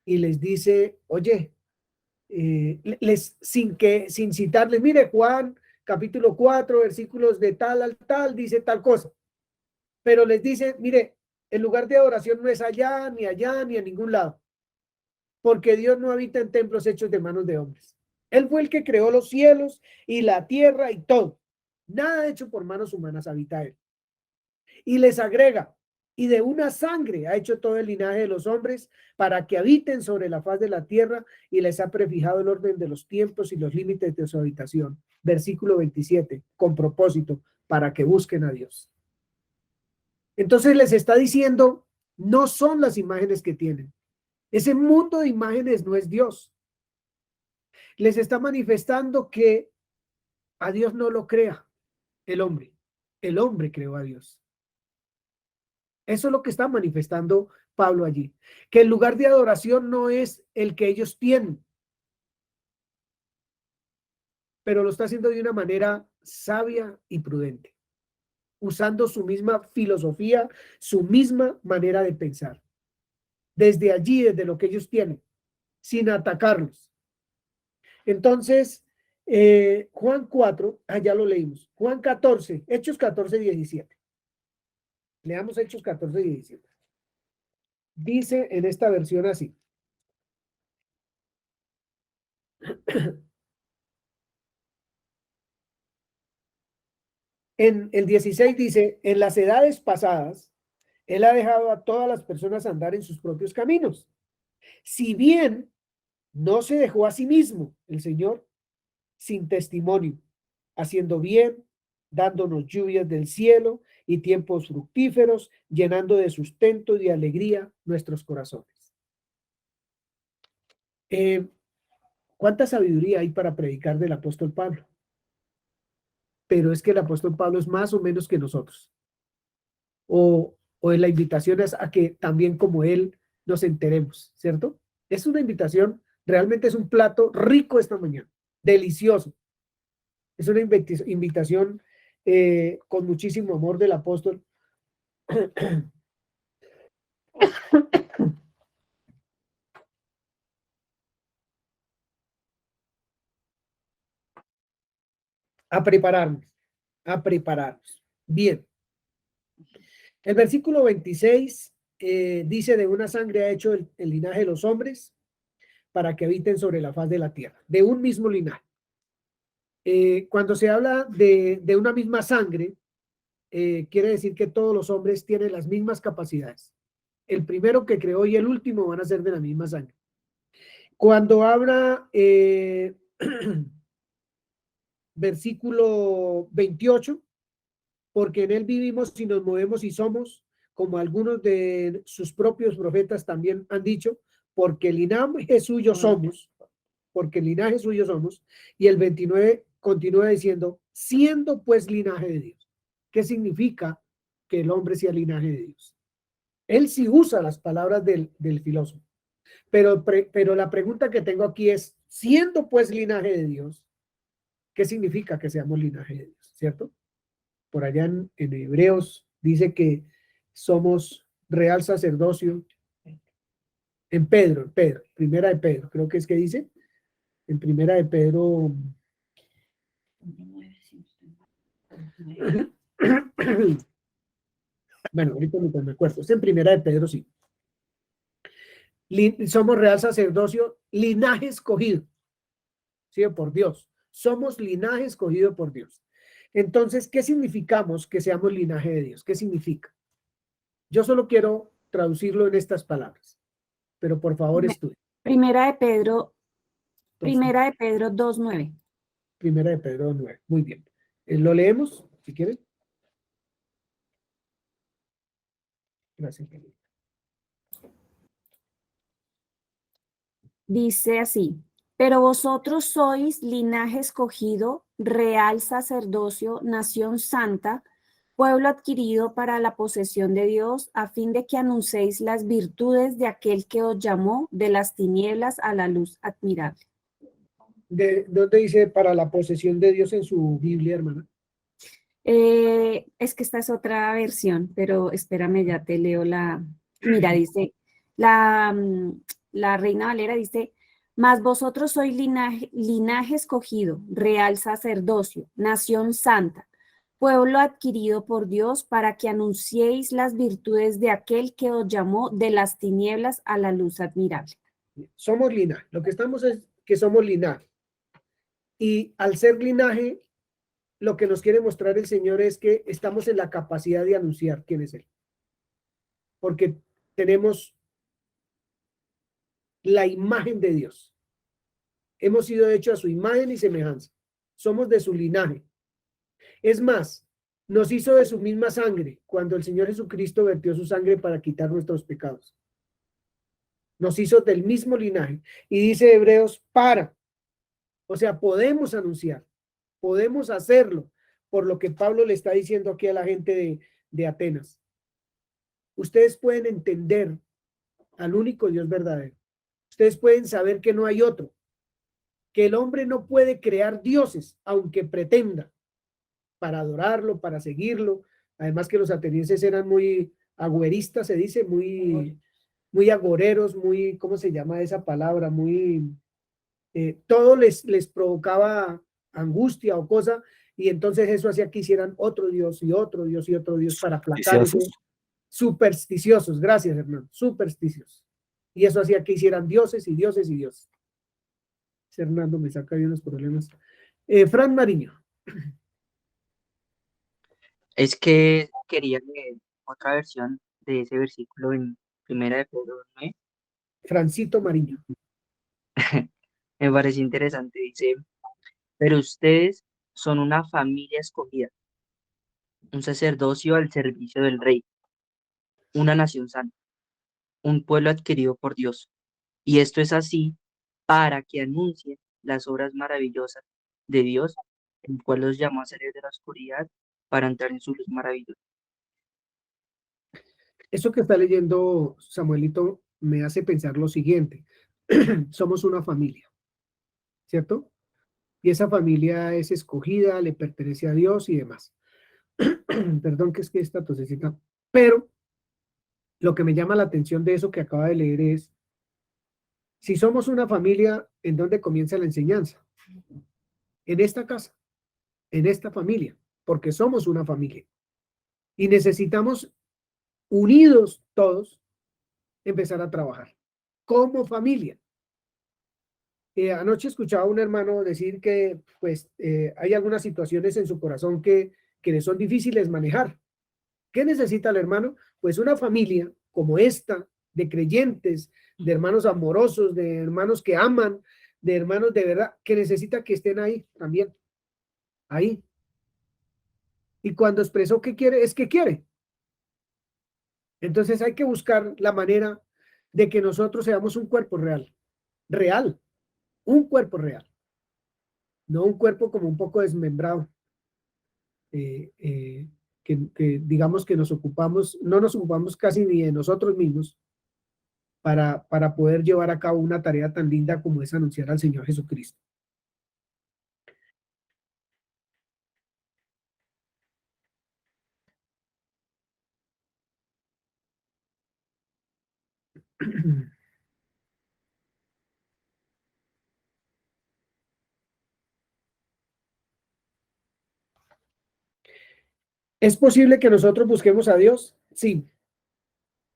y les dice, oye, sin citarles, mire, Juan capítulo 4, versículos de tal al tal, dice tal cosa, pero les dice, mire, el lugar de adoración no es allá, ni a ningún lado, porque Dios no habita en templos hechos de manos de hombres. Él fue el que creó los cielos y la tierra y todo. Nada hecho por manos humanas habita él. Y les agrega, y de una sangre ha hecho todo el linaje de los hombres para que habiten sobre la faz de la tierra y les ha prefijado el orden de los tiempos y los límites de su habitación. Versículo 27, con propósito, para que busquen a Dios. Entonces les está diciendo, no son las imágenes que tienen. Ese mundo de imágenes no es Dios. Les está manifestando que a Dios no lo crea el hombre. El hombre creó a Dios. Eso es lo que está manifestando Pablo allí. Que el lugar de adoración no es el que ellos tienen, pero lo está haciendo de una manera sabia y prudente, usando su misma filosofía, su misma manera de pensar. Desde allí, desde lo que ellos tienen, sin atacarlos. Entonces, Juan 4, ya lo leímos. Juan 14, Hechos 14, 17. Leamos Hechos 14, 17. Dice en esta versión así. En el 16 dice, en las edades pasadas, Él ha dejado a todas las personas andar en sus propios caminos. Si bien no se dejó a sí mismo, el Señor, sin testimonio, haciendo bien, dándonos lluvias del cielo y tiempos fructíferos, llenando de sustento y de alegría nuestros corazones. ¿Cuánta sabiduría hay para predicar del apóstol Pablo? Pero es que el apóstol Pablo es más o menos que nosotros. O la invitación es a que también como él nos enteremos, ¿cierto? Es una invitación, realmente es un plato rico esta mañana, delicioso. Es una invitación con muchísimo amor del apóstol. A prepararnos. Bien. El versículo 26 dice, de una sangre ha hecho el linaje de los hombres para que habiten sobre la faz de la tierra, de un mismo linaje. Cuando se habla de una misma sangre, quiere decir que todos los hombres tienen las mismas capacidades. El primero que creó y el último van a ser de la misma sangre. Cuando habla versículo 28, porque en él vivimos y nos movemos y somos, como algunos de sus propios profetas también han dicho, porque el linaje suyo somos, porque el linaje suyo somos, y el 29 continúa diciendo, siendo pues linaje de Dios. ¿Qué significa que el hombre sea linaje de Dios? Él sí usa las palabras del filósofo, pero la pregunta que tengo aquí es, siendo pues linaje de Dios, ¿qué significa que seamos linaje de Dios? ¿Cierto? Por allá en Hebreos dice que somos real sacerdocio. En Pedro, primera de Pedro, creo que es que dice, en primera de Pedro. Bueno, ahorita me acuerdo, es en primera de Pedro, sí. Somos real sacerdocio, linaje escogido, ¿sí? Por Dios. Somos linaje escogido por Dios. Entonces, ¿qué significamos que seamos linaje de Dios? ¿Qué significa? Yo solo quiero traducirlo en estas palabras, pero por favor estudie. Primera de Pedro 2:9. Primera de Pedro 9. Muy bien. ¿Lo leemos, si quieren? Gracias. Dice así, pero vosotros sois linaje escogido, real sacerdocio, nación santa, pueblo adquirido para la posesión de Dios, a fin de que anunciéis las virtudes de aquel que os llamó de las tinieblas a la luz admirable. ¿De dónde dice para la posesión de Dios en su Biblia, hermana? Es que esta es otra versión, pero espérame, ya te leo la... Mira, dice, la Reina Valera dice, mas vosotros sois linaje escogido, real sacerdocio, nación santa, pueblo adquirido por Dios para que anunciéis las virtudes de aquel que os llamó de las tinieblas a la luz admirable. Somos linaje. Lo que estamos es que somos linaje. Y al ser linaje, lo que nos quiere mostrar el Señor es que estamos en la capacidad de anunciar quién es Él. Porque tenemos la imagen de Dios. Hemos sido hechos a su imagen y semejanza. Somos de su linaje. Es más, nos hizo de su misma sangre cuando el Señor Jesucristo vertió su sangre para quitar nuestros pecados. Nos hizo del mismo linaje. Y dice Hebreos, o sea, podemos anunciar, podemos hacerlo, por lo que Pablo le está diciendo aquí a la gente de Atenas. Ustedes pueden entender al único Dios verdadero. Ustedes pueden saber que no hay otro, que el hombre no puede crear dioses, aunque pretenda, para adorarlo, para seguirlo. Además que los atenienses eran muy agüeristas, se dice, muy agoreros, muy, ¿cómo se llama esa palabra? Muy, todo les provocaba angustia o cosa, y entonces eso hacía que hicieran otro Dios y otro Dios y otro Dios para aplacar ese. Supersticiosos, gracias, Hernán, supersticiosos. Y eso hacía que hicieran dioses y dioses y dioses. Hernando me saca de unos problemas. Fran Mariño. Es que quería leer otra versión de ese versículo en Primera de Pedro 9. Francito Mariño. Me parece interesante. Dice, pero ustedes son una familia escogida, un sacerdocio al servicio del rey, una nación santa, un pueblo adquirido por Dios. Y esto es así para que anuncien las obras maravillosas de Dios, el cual los llamó a salir de la oscuridad para entrar en su luz maravillosa. Eso que está leyendo Samuelito me hace pensar lo siguiente. Somos una familia, ¿cierto? Y esa familia es escogida, le pertenece a Dios y demás. Perdón que es que esta tosecita. Pero lo que me llama la atención de eso que acaba de leer es, si somos una familia, ¿en dónde comienza la enseñanza? En esta casa, en esta familia, porque somos una familia. Y necesitamos, unidos todos, empezar a trabajar como familia. Anoche escuchaba a un hermano decir que pues hay algunas situaciones en su corazón que le son difíciles manejar. ¿Qué necesita el hermano? Pues una familia como esta, de creyentes, de hermanos amorosos, de hermanos que aman, de hermanos de verdad, que necesita que estén ahí también. Ahí. Y cuando expresó que quiere, es que quiere. Entonces hay que buscar la manera de que nosotros seamos un cuerpo real. Real. Un cuerpo real. No un cuerpo como un poco desmembrado. Que digamos que no nos ocupamos casi ni de nosotros mismos para poder llevar a cabo una tarea tan linda como es anunciar al Señor Jesucristo. ¿Es posible que nosotros busquemos a Dios? Sí.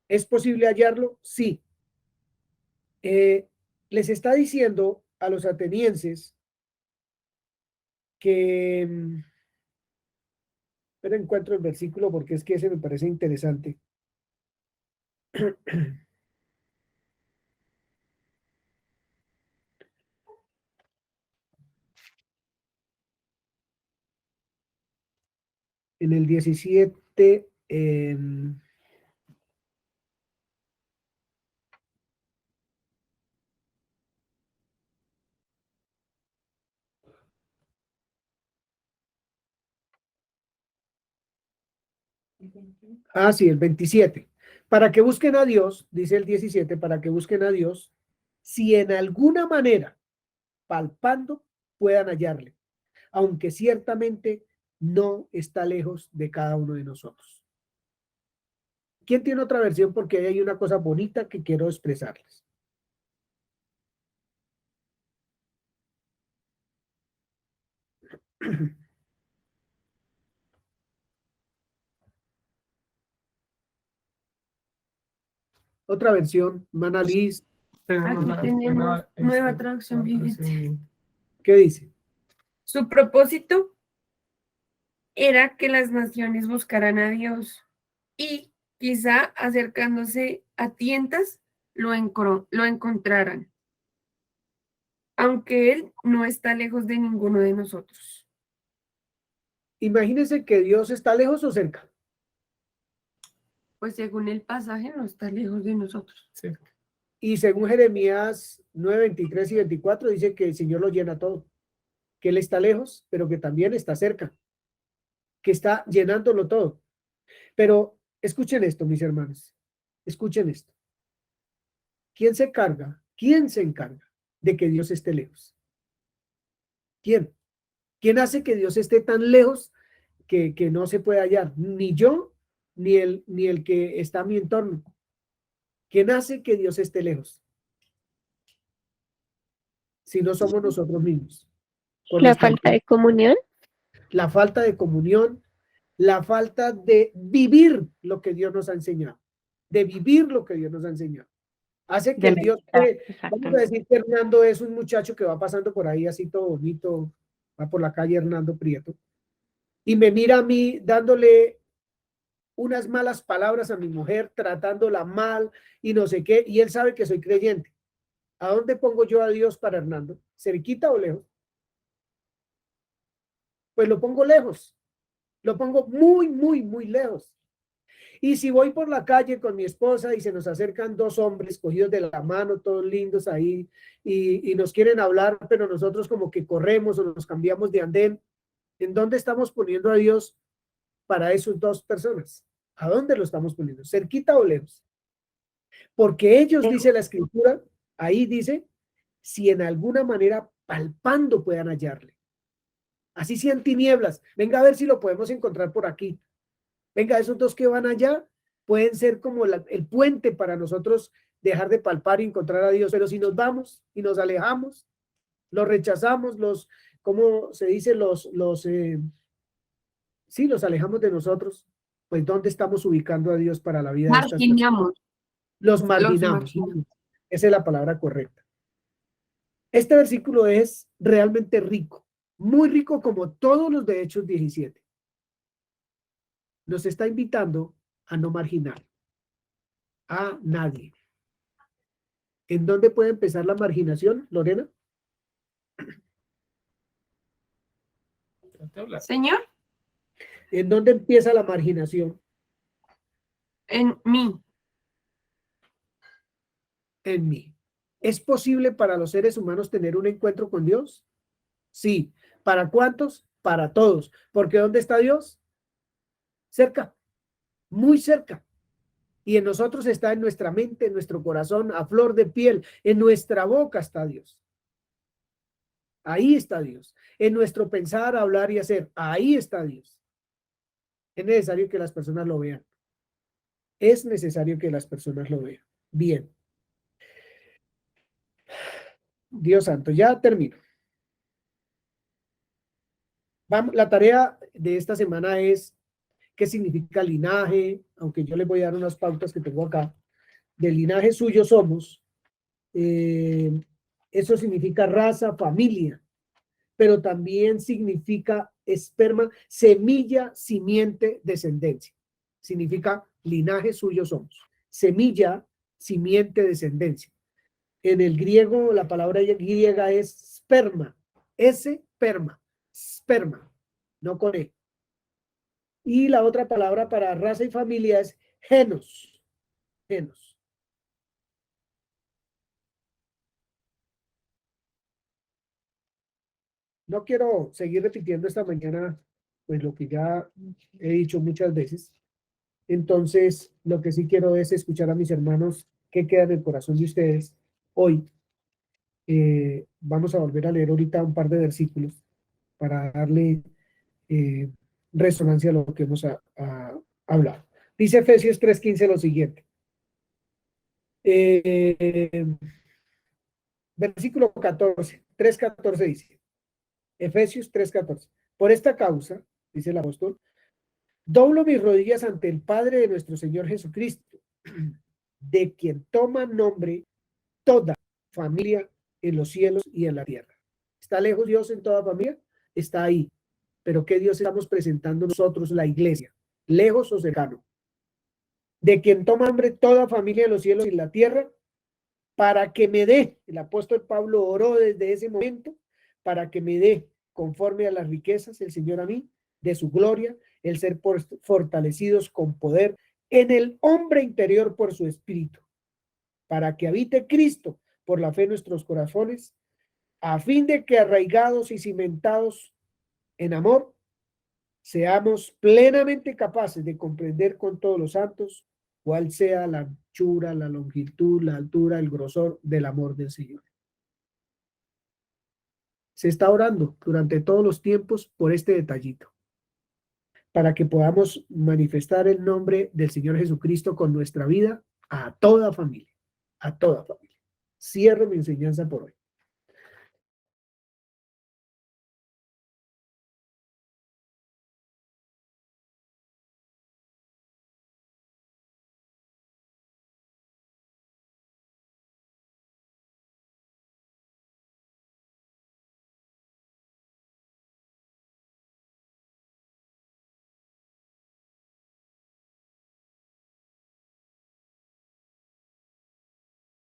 ¿Es posible hallarlo? Sí. Les está diciendo a los atenienses que, pero encuentro el versículo porque es que ese me parece interesante. En el 17, sí, el 27. Para que busquen a Dios, dice el 17, para que busquen a Dios, si en alguna manera, palpando, puedan hallarle, aunque ciertamente no está lejos de cada uno de nosotros. ¿Quién tiene otra versión? Porque hay una cosa bonita que quiero expresarles. Otra versión, Manalís. Aquí tenemos nueva traducción viviente. ¿Qué dice? Su propósito era que las naciones buscaran a Dios y quizá acercándose a tientas lo encontraran, aunque Él no está lejos de ninguno de nosotros. Imagínense que Dios está lejos o cerca. Pues según el pasaje no está lejos de nosotros. Y según Jeremías 9, 23 y 24 dice que el Señor lo llena todo. Que Él está lejos, pero que también está cerca. Que está llenándolo todo. Pero escuchen esto, mis hermanos. Escuchen esto. ¿Quién se encarga? ¿Quién se encarga de que Dios esté lejos? ¿Quién? ¿Quién hace que Dios esté tan lejos que no se puede hallar? Ni yo, ni el que está a mi entorno. ¿Quién hace que Dios esté lejos? Si no somos nosotros mismos. La falta de comunión. La falta de comunión, la falta de vivir lo que Dios nos ha enseñado. De vivir lo que Dios nos ha enseñado. Hace que Dios, vamos a decir que Hernando es un muchacho que va pasando por ahí así todo bonito, va por la calle Hernando Prieto, y me mira a mí dándole unas malas palabras a mi mujer, tratándola mal y no sé qué, y él sabe que soy creyente. ¿A dónde pongo yo a Dios para Hernando? ¿Cerquita o lejos? Pues lo pongo lejos, lo pongo muy, muy, muy lejos. Y si voy por la calle con mi esposa y se nos acercan dos hombres cogidos de la mano, todos lindos ahí, y nos quieren hablar, pero nosotros como que corremos o nos cambiamos de andén, ¿en dónde estamos poniendo a Dios para esas dos personas? ¿A dónde lo estamos poniendo? ¿Cerquita o lejos? Porque ellos, dice la Escritura, ahí dice, si en alguna manera palpando puedan hallarle. Así sean tinieblas. Venga a ver si lo podemos encontrar por aquí. Venga, esos dos que van allá pueden ser como el puente para nosotros dejar de palpar y encontrar a Dios. Pero si nos vamos y nos alejamos, los rechazamos, ¿cómo se dice? Sí, los alejamos de nosotros, pues ¿dónde estamos ubicando a Dios para la vida de estas personas? Marginamos. Los marginamos. Esa es la palabra correcta. Este versículo es realmente rico, muy rico como todos los de Hechos 17. Nos está invitando a no marginar a nadie. ¿En dónde puede empezar la marginación, Lorena? Señor. ¿En dónde empieza la marginación? En mí. En mí. ¿Es posible para los seres humanos tener un encuentro con Dios? Sí. ¿Para cuántos? Para todos. ¿Porque dónde está Dios? Cerca, muy cerca. Y en nosotros está en nuestra mente, en nuestro corazón, a flor de piel. En nuestra boca está Dios. Ahí está Dios. En nuestro pensar, hablar y hacer. Ahí está Dios. Es necesario que las personas lo vean. Es necesario que las personas lo vean. Bien. Dios santo, ya termino. La tarea de esta semana es qué significa linaje, aunque yo les voy a dar unas pautas que tengo acá. Del linaje suyo somos. Eso significa raza, familia, pero también significa esperma, semilla, simiente, descendencia. Significa linaje suyo somos. Semilla, simiente, descendencia. En el griego, la palabra griega es sperma. Esperma. Sperma. No con E. Y la otra palabra para raza y familia es genos. Genos. No quiero seguir repitiendo esta mañana, pues lo que ya he dicho muchas veces. Entonces, lo que sí quiero es escuchar a mis hermanos qué queda en el corazón de ustedes hoy. Vamos a volver a leer ahorita un par de versículos para darle resonancia a lo que hemos hablado. Dice Efesios 3:15 lo siguiente. Versículo 14, 3:14 dice. Efesios 3:14. Por esta causa, dice el apóstol, doblo mis rodillas ante el Padre de nuestro Señor Jesucristo, de quien toma nombre toda familia en los cielos y en la tierra. ¿Está lejos Dios en toda familia? Está ahí. Pero ¿qué Dios estamos presentando nosotros, la iglesia? ¿Lejos o cercano? De quien toma nombre toda familia en los cielos y en la tierra, para que me dé, el apóstol Pablo oró desde ese momento, para que me dé, conforme a las riquezas, el Señor a mí, de su gloria, el ser fortalecidos con poder en el hombre interior por su espíritu, para que habite Cristo por la fe en nuestros corazones, a fin de que arraigados y cimentados en amor, seamos plenamente capaces de comprender con todos los santos cuál sea la anchura, la longitud, la altura, el grosor del amor del Señor. Se está orando durante todos los tiempos por este detallito, para que podamos manifestar el nombre del Señor Jesucristo con nuestra vida a toda familia, a toda familia. Cierro mi enseñanza por hoy.